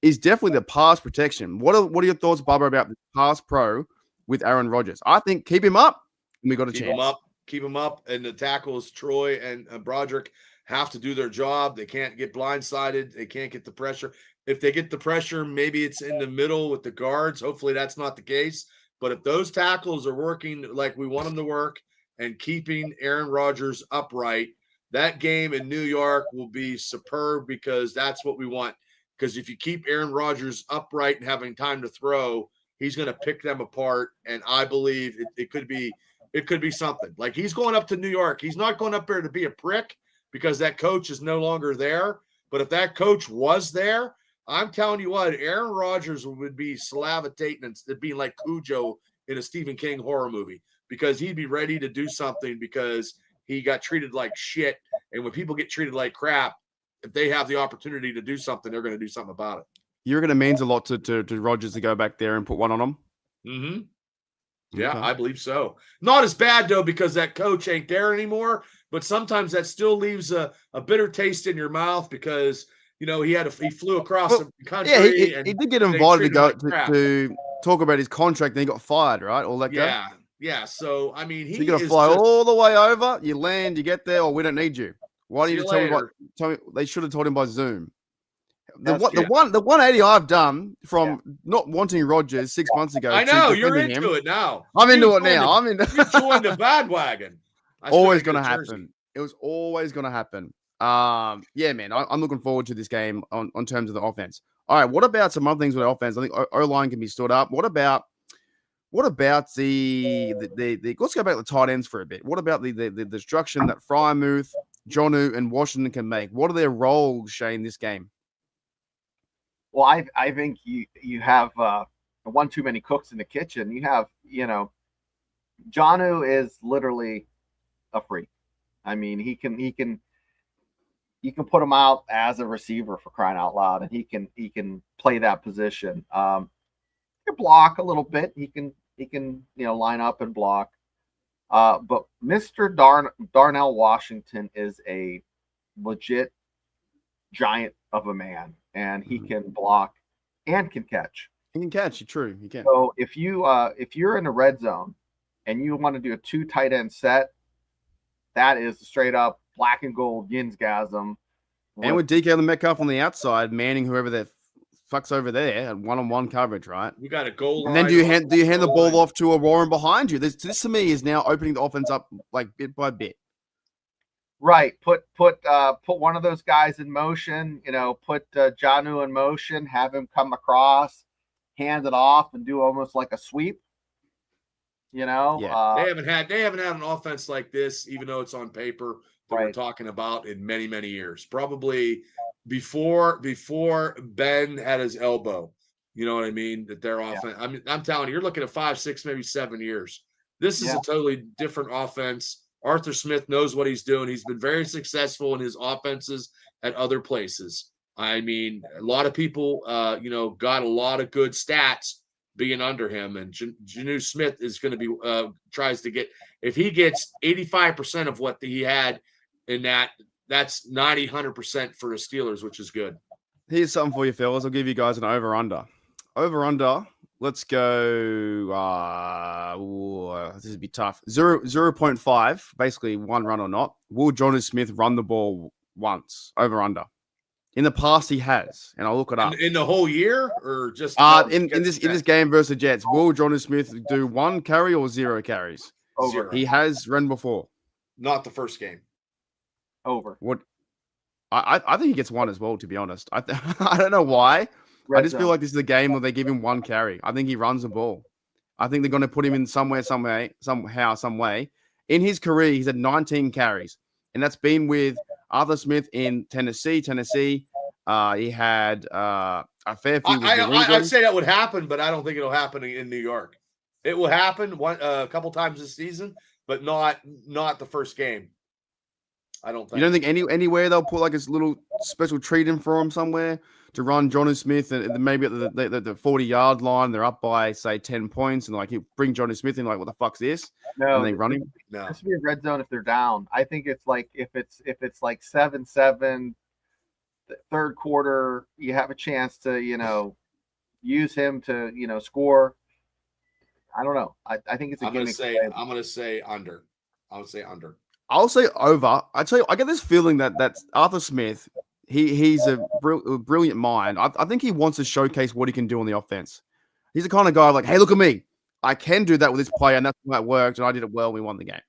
is definitely the pass protection. What are your thoughts, Barbara, about the pass pro with Aaron Rodgers? I think keep him up, and we got a chance. Keep him up, and the tackles Troy and Broderick have to do their job. They can't get blindsided. They can't get the pressure. If they get the pressure, maybe it's in the middle with the guards. Hopefully that's not the case. But if those tackles are working like we want them to work and keeping Aaron Rodgers upright, that game in New York will be superb because that's what we want. Because if you keep Aaron Rodgers upright and having time to throw, he's going to pick them apart. And I believe it could be something. Like he's going up to New York. He's not going up there to be a prick because that coach is no longer there. But if that coach was there, I'm telling you what, Aaron Rodgers would be salivating and being like Cujo in a Stephen King horror movie because he'd be ready to do something because he got treated like shit. And when people get treated like crap, if they have the opportunity to do something, they're going to do something about it. You reckon it means a lot to Rodgers to go back there and put one on him? Mm-hmm. Yeah, Okay. I believe so. Not as bad though, because that coach ain't there anymore. But sometimes that still leaves a bitter taste in your mouth because he flew across Well, the yeah, country he and did get they invited to treated him go like crap. to talk about his contract, then he got fired, right? Or let go. Yeah. So I mean, So he you're gonna is fly just all the way over. You land, you get there, or we don't need you. Why see don't you you tell me later. tell me? They should have told him by Zoom. The That's true. 180 I've done from not wanting Rodgers 6 months ago I to know you're defending into him. it now. I'm into You it now. I'm into. You joined the bandwagon. I still Always gotta going get to a jersey. happen. It was always going to happen. Yeah, man, I'm looking forward to this game on terms of the offense. All right, what about some other things with the offense? I think O-line can be stood up. What about the let's go back to the tight ends for a bit. What about the destruction that Frymouth, Jonnu, and Washington can make? What are their roles, Shane, this game? Well, I think you have one too many cooks in the kitchen. You have Jonnu is literally a freak. I mean, he can put him out as a receiver for crying out loud, and he can play that position. He can block a little bit. He can line up and block. But Mr. Darnell Washington is a legit giant of a man, and he can block and can catch. He can catch. True, he can. So if you're in the red zone and you want to do a 2 tight end set, that is straight up black and gold yinsgasm. And with DK the Metcalf on the outside, manning whoever that fucks over there at one-on-one coverage, right? We got a goal line. And then do you hand the ball off to a Warren behind you? This to me is now opening the offense up like bit by bit. Right. Put one of those guys in motion. Put Jonnu in motion. Have him come across, hand it off, and do almost like a sweep. Yeah. They haven't had an offense like this, even though it's on paper, that Right. we're talking about in many, many years. Probably before Ben had his elbow. You know what I mean? That their offense. I mean, I'm telling you, you're looking at 5, 6, maybe 7 years. This is a totally different offense. Arthur Smith knows what he's doing. He's been very successful in his offenses at other places. I mean, a lot of people, got a lot of good stats being under him, and Jonnu Smith is going to be tries to get, if he gets 85% of what he had in that's 100% for the Steelers, which is good. Here's something for you, fellas. I'll give you guys an over-under. Over-under. Let's go. This would be tough. 0.5, basically one run or not. Will Jonnu Smith run the ball once? Over-under. In the past, he has, and I'll look it up. In the whole year, or just in this game versus the Jets, will Jonnu Smith do 1 carry or 0 carries? Over. He has run before. Not the first game. Over. What? I think he gets 1 as well. To be honest, I don't know why. I just feel like this is a game where they give him 1 carry. I think he runs the ball. I think they're going to put him in somehow, some way. In his career, he's had 19 carries, and that's been with Arthur Smith in Tennessee. He had a fair few. I'd say that would happen, but I don't think it'll happen in New York. It will happen a couple times this season, but not the first game. I don't think. You don't think anywhere they'll put like a little special treat in for him somewhere to run Jonnu Smith, and maybe at the 40-yard line they're up by say 10 points, and like you bring Jonnu Smith in, like what the fuck's this? No, and they run him. No, it should be a red zone if they're down. I think it's like if it's like 7-7, third quarter, you have a chance to use him to score. I don't know. I think it's a gimmick. I'm gonna say under. I would say under. I'll say over. I tell you, I get this feeling that Arthur Smith. He's a brilliant mind. I think he wants to showcase what he can do on the offense. He's the kind of guy like, hey, look at me. I can do that with this player, and that's why it worked, and I did it well. We won the game.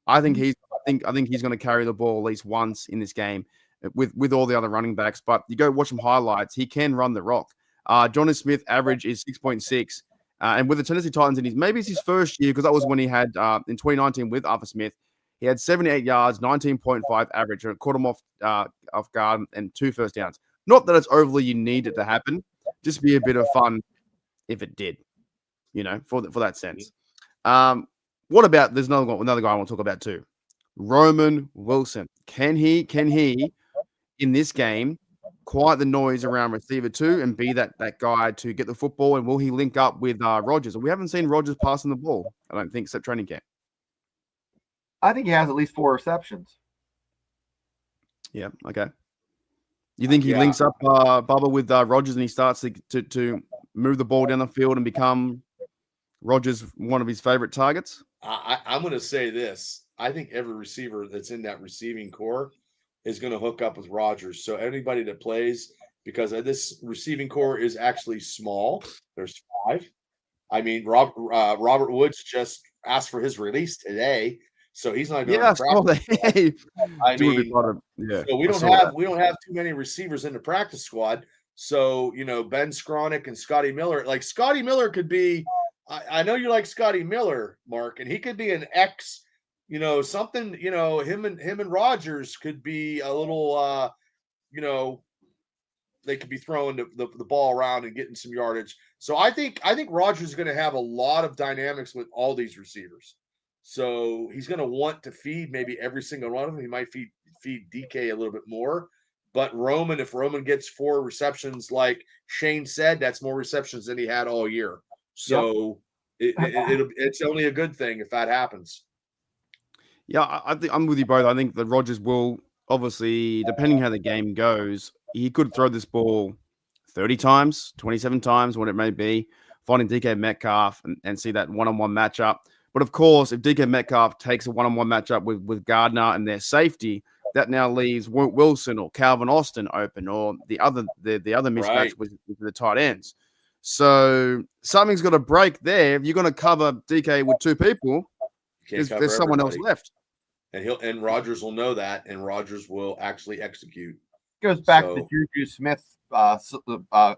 I think he's going to carry the ball at least once in this game with all the other running backs. But you go watch some highlights. He can run the rock. Jonnu Smith average is 6.6, and with the Tennessee Titans, and maybe it's his first year because that was when he had in 2019 with Arthur Smith. He had 78 yards, 19.5 average, and it caught him off guard and 2 first downs. Not that it's overly you need it to happen, just be a bit of fun if it did, for that sense. What about there's another guy I want to talk about too, Roman Wilson. Can he in this game quiet the noise around receiver 2 and be that guy to get the football? And will he link up with Rodgers? We haven't seen Rodgers passing the ball, I don't think, except training camp. I think he has at least 4 receptions. Yeah, okay. You think he links up Bubba with Rodgers and he starts to move the ball down the field and become Rodgers one of his favorite targets? I'm going to say this. I think every receiver that's in that receiving core is going to hook up with Rodgers. So anybody that plays, because this receiving core is actually small. There's 5. I mean, Robert Woods just asked for his release today, so he's not even on the practice squad. I mean, so we don't have too many receivers in the practice squad. So Ben Skronik and Scotty Miller. Like Scotty Miller could be. I know you like Scotty Miller, Mark, and he could be an ex. Something. Him and Rodgers could be a little. They could be throwing the ball around and getting some yardage. So I think Rodgers is going to have a lot of dynamics with all these receivers. So he's going to want to feed maybe every single one of them. He might feed DK a little bit more. But if Roman gets 4 receptions, like Shane said, that's more receptions than he had all year. So it's only a good thing if that happens. Yeah, I think I'm with you both. I think that Rodgers will, obviously, depending how the game goes, he could throw this ball 30 times, 27 times, what it may be, finding DK Metcalf and see that one-on-one matchup. But of course, if DK Metcalf takes a one-on-one matchup with Gardner and their safety, that now leaves Wilson or Calvin Austin open, or the other mismatch with the tight ends. So something's got to break there. If you're going to cover DK with 2 people, there's someone else left. And Rodgers will know that, and Rodgers will actually execute. Goes back to the Juju Smith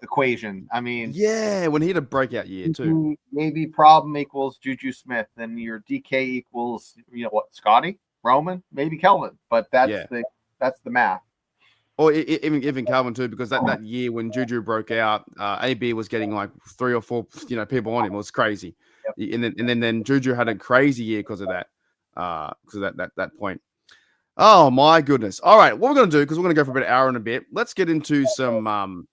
equation. I mean, when he had a breakout year too. Maybe problem equals Juju Smith, and your DK equals Scotty, Roman, maybe Kelvin. But that's the math. Or even Calvin too, because that year when Juju broke out, AB was getting like 3 or 4 people on him. It was crazy. Yep. And then Juju had a crazy year because of that. Because of that point. Oh my goodness! All right, what we're gonna do, because we're gonna go for about an hour and a bit. Let's get into some.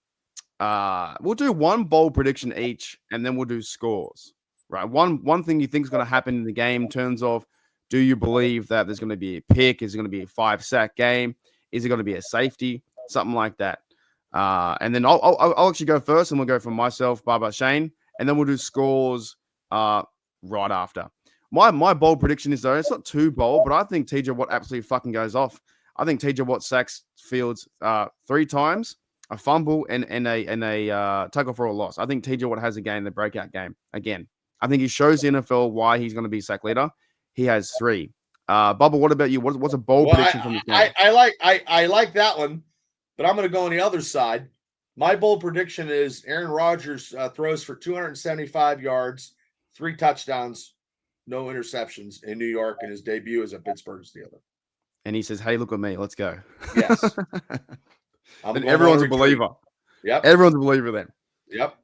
We'll do one bold prediction each, and then we'll do scores. Right, one thing you think is gonna happen in the game in terms of, do you believe that there's gonna be a pick? Is it gonna be a 5-sack game? Is it gonna be a safety? Something like that. And then I'll actually go first, and we'll go from myself, Baba, Shane, and then we'll do scores right after. My bold prediction is, though, it's not too bold, but I think TJ Watt absolutely fucking goes off. I think TJ Watt sacks Fields 3 times, a fumble, and a tackle for a loss. I think TJ Watt has a game, the breakout game again. I think he shows the NFL why he's going to be sack leader. He has 3. Bubba, what about you? What's a bold prediction from this game? I like that one, but I'm going to go on the other side. My bold prediction is Aaron Rodgers throws for 275 yards, 3 touchdowns, no interceptions in New York, and his debut as a Pittsburgh Steeler. And he says, "Hey, look at me. Let's go." Yes. Then everyone's a believer. Yep. Everyone's a believer then. Yep.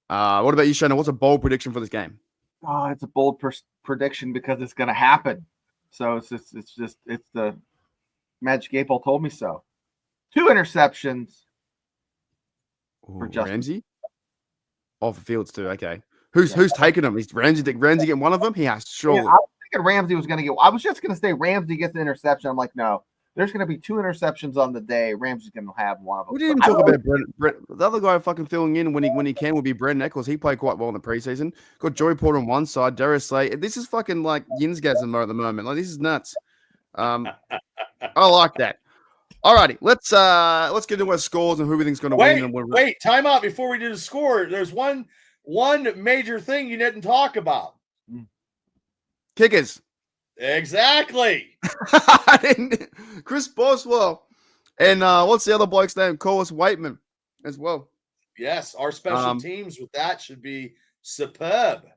What about you, Shana? What's a bold prediction for this game? Oh, it's a bold prediction because it's going to happen. So it's the Magic 8 Ball told me so. 2 interceptions for Ramsey. Oh, for Fields too. Okay. Who's taking him? Is Ramsey getting one of them? He has, surely. Yeah, I was thinking Ramsey was going to get. I was just going to say Ramsey gets the interception. I'm like, no, there's going to be 2 interceptions on the day. Ramsey's going to have one of them. We didn't talk about Brent. The other guy fucking filling in when he can will be Brent Eccles. He played quite well in the preseason. Got Joey Porter on one side, Darius Slay. This is fucking like Yinsgasm at the moment. Like, this is nuts. I like that. All righty, let's get into our scores and who we think's going to win. And wait, time out before we do the score. There's one major thing you didn't talk about. Kickers. Exactly. I didn't. Chris Boswell. And what's the other bloke's name? Corliss Waitman as well. Yes, our special teams with that should be superb.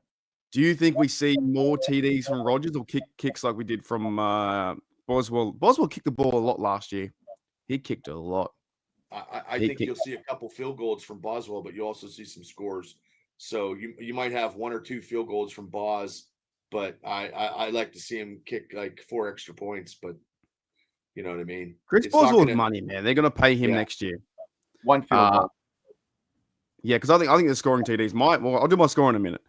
Do you think we see more TDs from Rodgers or kicks like we did from Boswell? Boswell kicked the ball a lot last year. He kicked a lot. I think you'll see a couple field goals from Boswell, but you also see some scores. So you might have 1 or 2 field goals from Boz, but I like to see him kick like 4 extra points. But you know what I mean. Chris Boswell's money, man. They're going to pay him next year. One field goal. Yeah, because I think the scoring TDs might. Well, I'll do my score in a minute.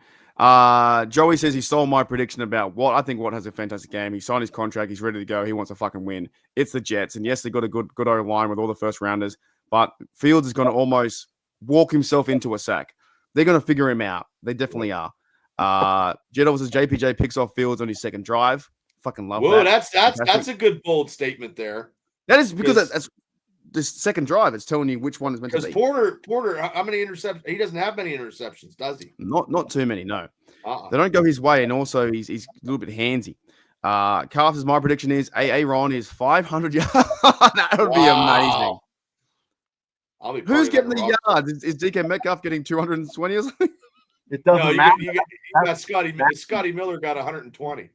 Joey says he stole my prediction about Watt. I think Watt has a fantastic game. He signed his contract. He's ready to go. He wants to fucking win. It's the Jets, and yes, they got a good O-line with all the first rounders, but Fields is going to almost walk himself into a sack. They're going to figure him out. They definitely are. Jedel says JPJ picks off Fields on his second drive. Fucking love that. That's a good bold statement there. That is because that's this second drive. It's telling you which one is meant to be. Because Porter, how many interceptions? He doesn't have many interceptions, does he? Not too many, no. They don't go his way, and also he's a little bit handsy. Carl says my prediction is Ron is 500 yards. That would be amazing. Who's getting the yards? Is DK Metcalf getting 220 or something? It doesn't matter. You got Scotty Miller got 120.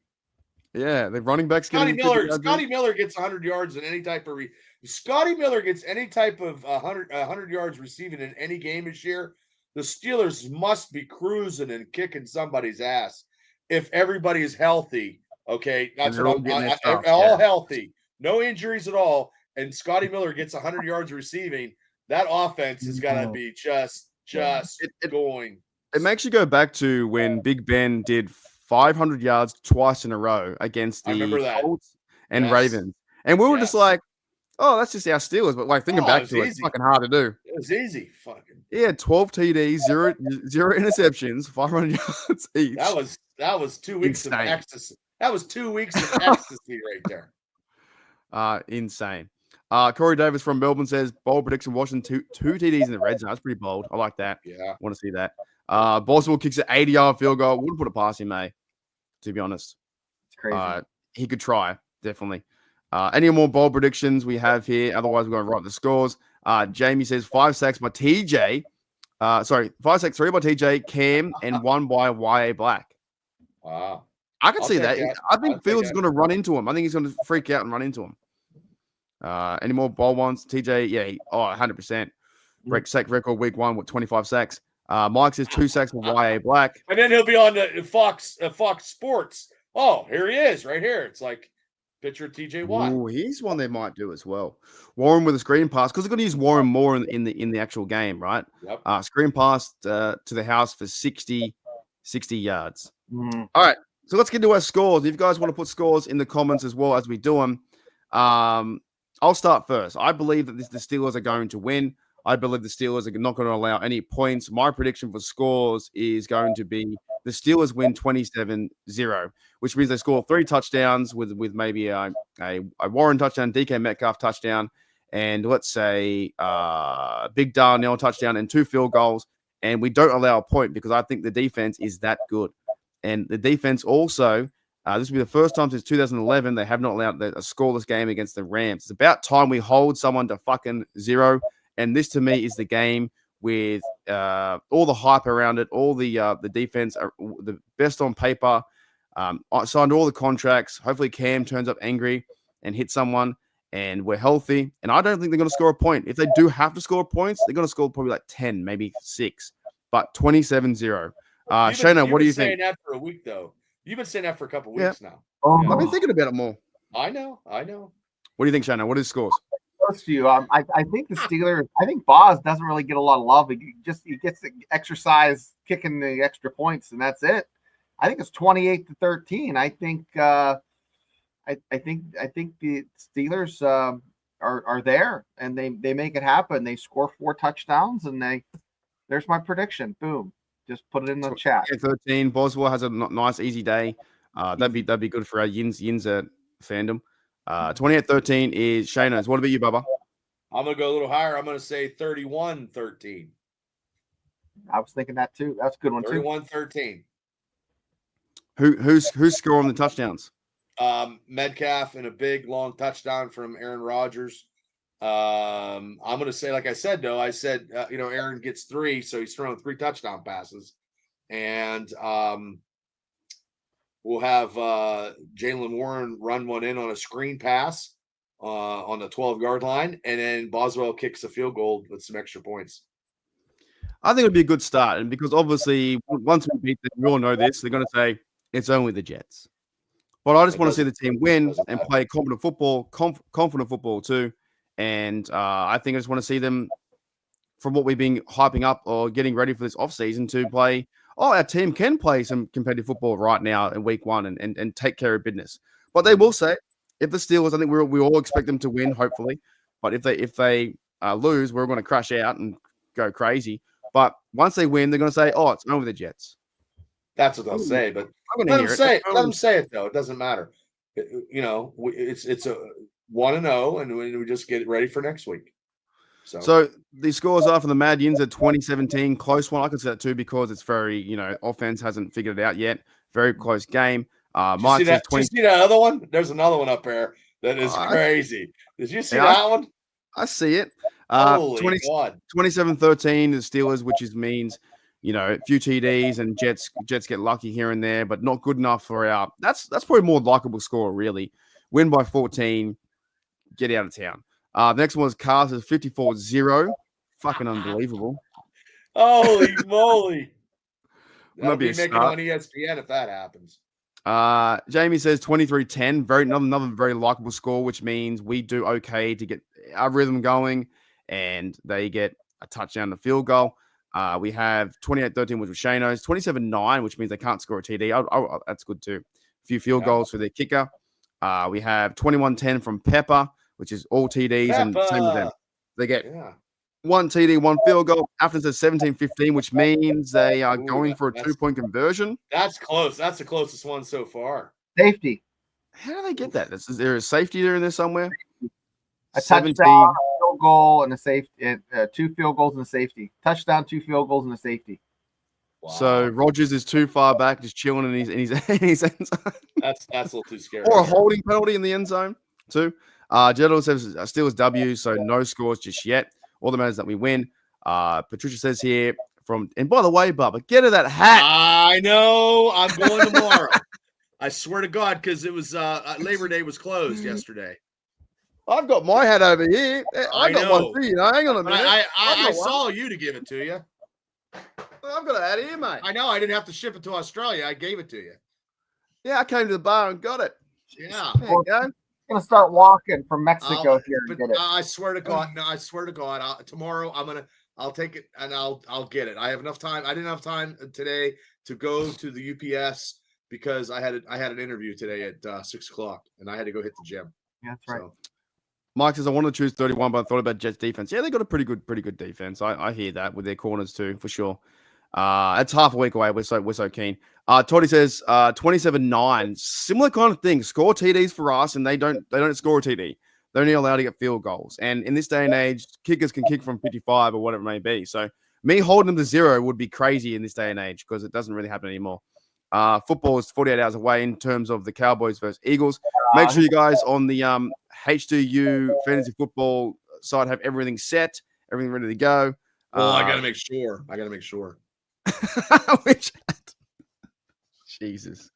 Yeah, the running backs Scotty Miller gets 100 yards in any type of Scotty Miller gets any type of 100 yards receiving in any game this year. The Steelers must be cruising and kicking somebody's ass if everybody is healthy. Okay, that's what I'm all healthy, no injuries at all, and Scotty Miller gets 100 yards receiving. That offense is gonna be just going. It makes you go back to when Big Ben did 500 yards twice in a row against the Colts and Ravens. And we were just like, oh, that's just our Steelers. But like thinking back to it, it's fucking hard to do. It was easy. Fucking. Yeah, 12 TDs, zero interceptions, 500 yards each. That was 2 weeks of ecstasy. That was 2 weeks of ecstasy right there. Insane. Corey Davis from Melbourne says, bold prediction, Washington, two TDs in the red zone. That's pretty bold. I like that. Yeah. Want to see that. Boswell kicks an 80-yard field goal. Wouldn't put it past him, mate, to be honest. It's crazy. He could try, definitely. Any more bold predictions we have here? Otherwise, we're going to write the scores. Jamie says 5 sacks by TJ. 5 sacks, 3 by TJ, Cam, and 1 by YA Black. Wow. I can see that. I think Fields is going to run into him. I think he's going to freak out and run into him. Any more bold ones? TJ, 100%. Break sack record week 1 with 25 sacks. Mike says 2 sacks with YA Black. And then he'll be on the Fox Sports. Oh, here he is, right here. It's like picture of TJ Watt. Oh, he's one they might do as well. Warren with a screen pass, because they're going to use Warren more in the actual game, right? Yep. Screen pass to the house for 60 yards. Mm-hmm. All right, so let's get to our scores. If you guys want to put scores in the comments as well as we do them, I'll start first. I believe that the Steelers are going to win. I believe the Steelers are not going to allow any points. My prediction for scores is going to be the Steelers win 27-0, which means they score 3 touchdowns with maybe a Warren touchdown, DK Metcalf touchdown, and let's say Big Darnell touchdown and 2 field goals. And we don't allow a point because I think the defense is that good. And the defense also, this will be the first time since 2011 they have not allowed a scoreless game against the Rams. It's about time we hold someone to fucking 0. And this, to me, is the game with all the hype around it, all the defense, the best on paper. I signed all the contracts. Hopefully Cam turns up angry and hits someone, and we're healthy. And I don't think they're going to score a point. If they do have to score points, they're going to score probably like 10, maybe 6. But 27-0. Shayna, what do you think? You've been saying that for a week, though. You've been saying that for a couple weeks now. I've been thinking about it more. I know. What do you think, Shayna? What are the scores? To you, I think the Steelers. I think Boz doesn't really get a lot of love. He gets the exercise kicking the extra points, and that's it. I think it's 28-13. I think the Steelers are there, and they make it happen. They score 4 touchdowns, and there's my prediction. Boom. Just put it in the chat. 13. Boswell has a nice, easy day. That'd be good for our Yins fandom. 28-13 is Shayna's. What about you, Bubba? I'm going to go a little higher. I'm going to say 31-13. I was thinking that too. That's a good one, 31-13. Who's scoring the touchdowns? Metcalf and a big, long touchdown from Aaron Rodgers. I'm going to say, like I said, though, Aaron gets 3, so he's throwing 3 touchdown passes. And we'll have Jaylen Warren run one in on a screen pass on the 12-yard line, and then Boswell kicks a field goal with some extra points. I think it would be a good start, and because obviously once we beat them, we all know this, they're going to say it's only the Jets. But I just want to see the team win and play confident football too. And I think I just want to see them from what we've been hyping up or getting ready for this offseason to play. Oh, our team can play some competitive football right now in week 1 and take care of business. But they will say, if the Steelers, I think we all expect them to win, hopefully. But if they lose, we're going to crash out and go crazy. But once they win, they're going to say, "Oh, it's over the Jets." That's what they'll say. But I'm let going to them hear say it. it. Let them say it though. It doesn't matter. It's a 1-0, and we just get ready for next week. So the scores are for the Mad Yins at 2017, close one. I can see that too because it's very, offense hasn't figured it out yet. Very close game. Mike says 20. Did you see that other one? There's another one up there that is crazy. Did you see that one? I see it. Holy God. 27-13, the Steelers, which means, a few TDs and Jets get lucky here and there, but not good enough for our. That's probably more likable score, really. Win by 14, get out of town. The next one was Cars is 54-0. Fucking unbelievable. Holy moly. That'll be making on ESPN if that happens. Jamie says 23-10. Another very likable score, which means we do okay to get our rhythm going, and they get a touchdown and a field goal. We have 28-13, which was Shano's. 27-9, which means they can't score a TD. That's good too. A few field goals for their kicker. We have 21-10 from Pepper, which is all TDs and same with them. They get one TD, one field goal. Athens says 17-15, which means they are going for a 2-point conversion. That's close. That's the closest one so far. Safety. How do they get that? Is there a safety there in there somewhere? A touchdown, a field goal, and a safety. 2 field goals and a safety. Touchdown, 2 field goals and a safety. Wow. So Rodgers is too far back, just chilling in his end zone. That's a little too scary. Or a holding penalty in the end zone too. Jeddo says Steelers W, so no scores just yet. All that matters is that we win. Patricia says here and by the way, Bubba, get her that hat. I know. I'm going tomorrow. I swear to God, because it was Labor Day was closed yesterday. I've got my hat over here. I got one too. Hang on a minute. I saw you to give it to you. I've got it out here, mate. I know. I didn't have to ship it to Australia. I gave it to you. Yeah, I came to the bar and got it. Yeah. There you go. I'm gonna start walking from Mexico here and get it. I swear to God, tomorrow I'll take it and I'll get it. I have enough time. I didn't have time today to go to the UPS because I had an interview today at 6:00 and I had to go hit the gym. Yeah, that's right. So. Mike says I wanted to choose 31, but I thought about Jets defense. Yeah, they got a pretty good defense. I hear that with their corners too, for sure. It's half a week away. We're so keen. Toddy says 27-9. Similar kind of thing. Score TDs for us, and they don't score a TD. They're only allowed to get field goals. And in this day and age, kickers can kick from 55 or whatever it may be. So me holding them to 0 would be crazy in this day and age because it doesn't really happen anymore. Football is 48 hours away in terms of the Cowboys versus Eagles. Make sure you guys on the H2U fantasy football side have everything set, everything ready to go. Well, I got to make sure. Jesus,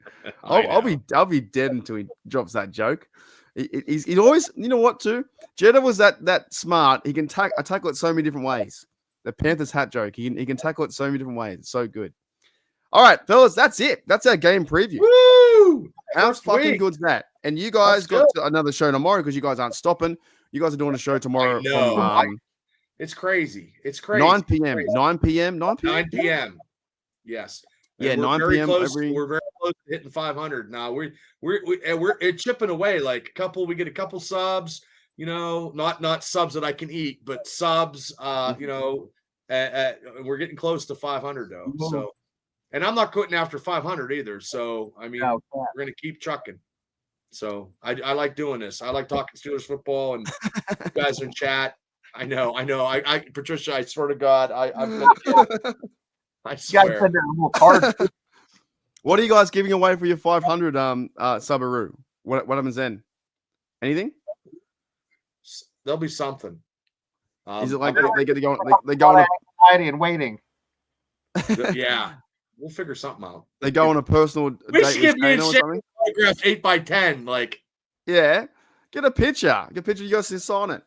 I'll be dead until he drops that joke. He always, you know what? Too, Jeddah was that smart. He can tackle it so many different ways. The Panthers hat joke. He can tackle it so many different ways. It's so good. All right, fellas, that's it. That's our game preview. Woo! How fucking good's that? And you guys got another show tomorrow because you guys aren't stopping. You guys are doing a show tomorrow. It's crazy. 9 p.m. 9 p.m. 9 p.m. Yes. Yeah, 9 p.m. We're very close to hitting 500 now. We're chipping away. Like we get a couple subs. Not subs that I can eat, but subs. We're getting close to 500 though. Mm-hmm. So, and I'm not quitting after 500 either. So we're gonna keep trucking. So I like doing this. I like talking Steelers football, and you guys in chat. I know. I Patricia, I swear to God, I swear. What are you guys giving away for your 500 Subaru? What happens then? Anything? There'll be something. Is it like they get to go? They go on anxiety and waiting. Yeah, we'll figure something out. They go on a personal. We should give you a autograph 8x10. Like, yeah, get a picture. Get a picture. You guys can sign it.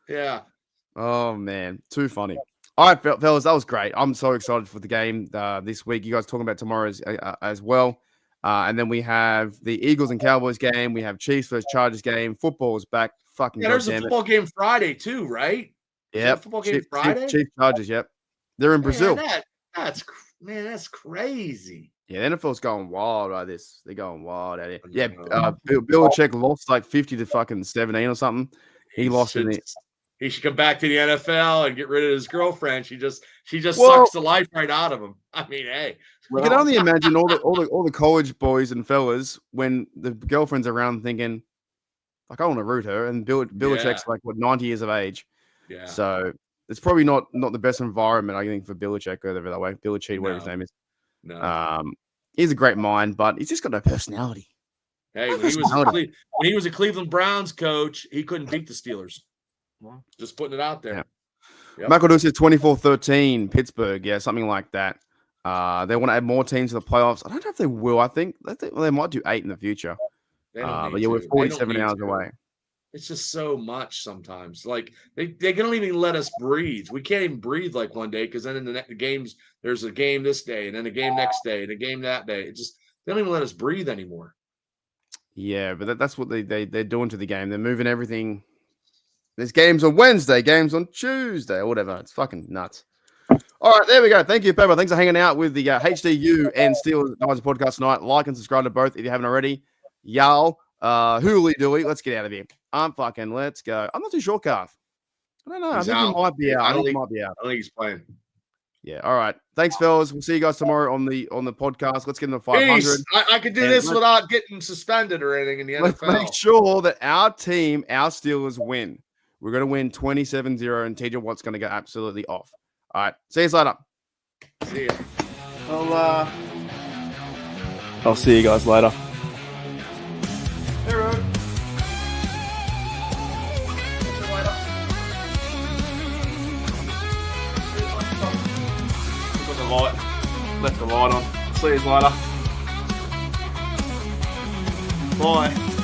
Yeah. Oh man, too funny. All right, fellas, that was great. I'm so excited for the game this week. You guys talking about tomorrow as well. And then we have the Eagles and Cowboys game. We have Chiefs versus Chargers game. Football is back. Fucking there's a football game Friday too, right? Yep. Football game Friday. Chief Chargers. Yep. They're in Brazil. That's crazy. Yeah, the NFL's going wild like this. They're going wild at it. Yeah, Belichick lost like 50 to fucking 17 or something. He lost in it. He should come back to the NFL and get rid of his girlfriend. She just sucks the life right out of him. I mean, hey, you can only imagine all the college boys and fellas when the girlfriend's around thinking, like, I want to root her, and Belichick's like 90 years of age. Yeah. So it's probably not the best environment, I think, for Belichick or whatever that way. Belichick, whatever his name is. No. He's a great mind, but he's just got no personality. Hey, when he was a Cleveland Browns coach, he couldn't beat the Steelers. Just putting it out there. Yeah. Yep. Michael Deuce says 24-13 Pittsburgh. Yeah, something like that. They want to add more teams to the playoffs. I don't know if they will. I think they might do 8 in the future. But yeah, we're 47 hours away. It's just so much sometimes. Like they don't even let us breathe. We can't even breathe like one day because then in the games there's a game this day and then a game next day and a game that day. They don't even let us breathe anymore. Yeah, but that's what they're doing to the game. They're moving everything. There's games on Wednesday, games on Tuesday, or whatever. It's fucking nuts. All right, there we go. Thank you, Pepper. Thanks for hanging out with the HDU and Steelers Advisor podcast tonight. Like and subscribe to both if you haven't already. Y'all. Hooly dooly, let's get out of here. Let's go. I'm not too sure, Carf. I don't know. I think he might be out. I think he might be out. I think he's playing. Yeah. All right. Thanks, fellas. We'll see you guys tomorrow on the podcast. Let's get into 500. I could do this without getting suspended or anything in the NFL. Let's make sure that our team, our Steelers, win. We're going to win 27-0, and TJ Watt's going to go absolutely off. All right. See you later. See ya. I'll see you guys later. Hey, Road. Put the light. Left the light on. See you later. Bye.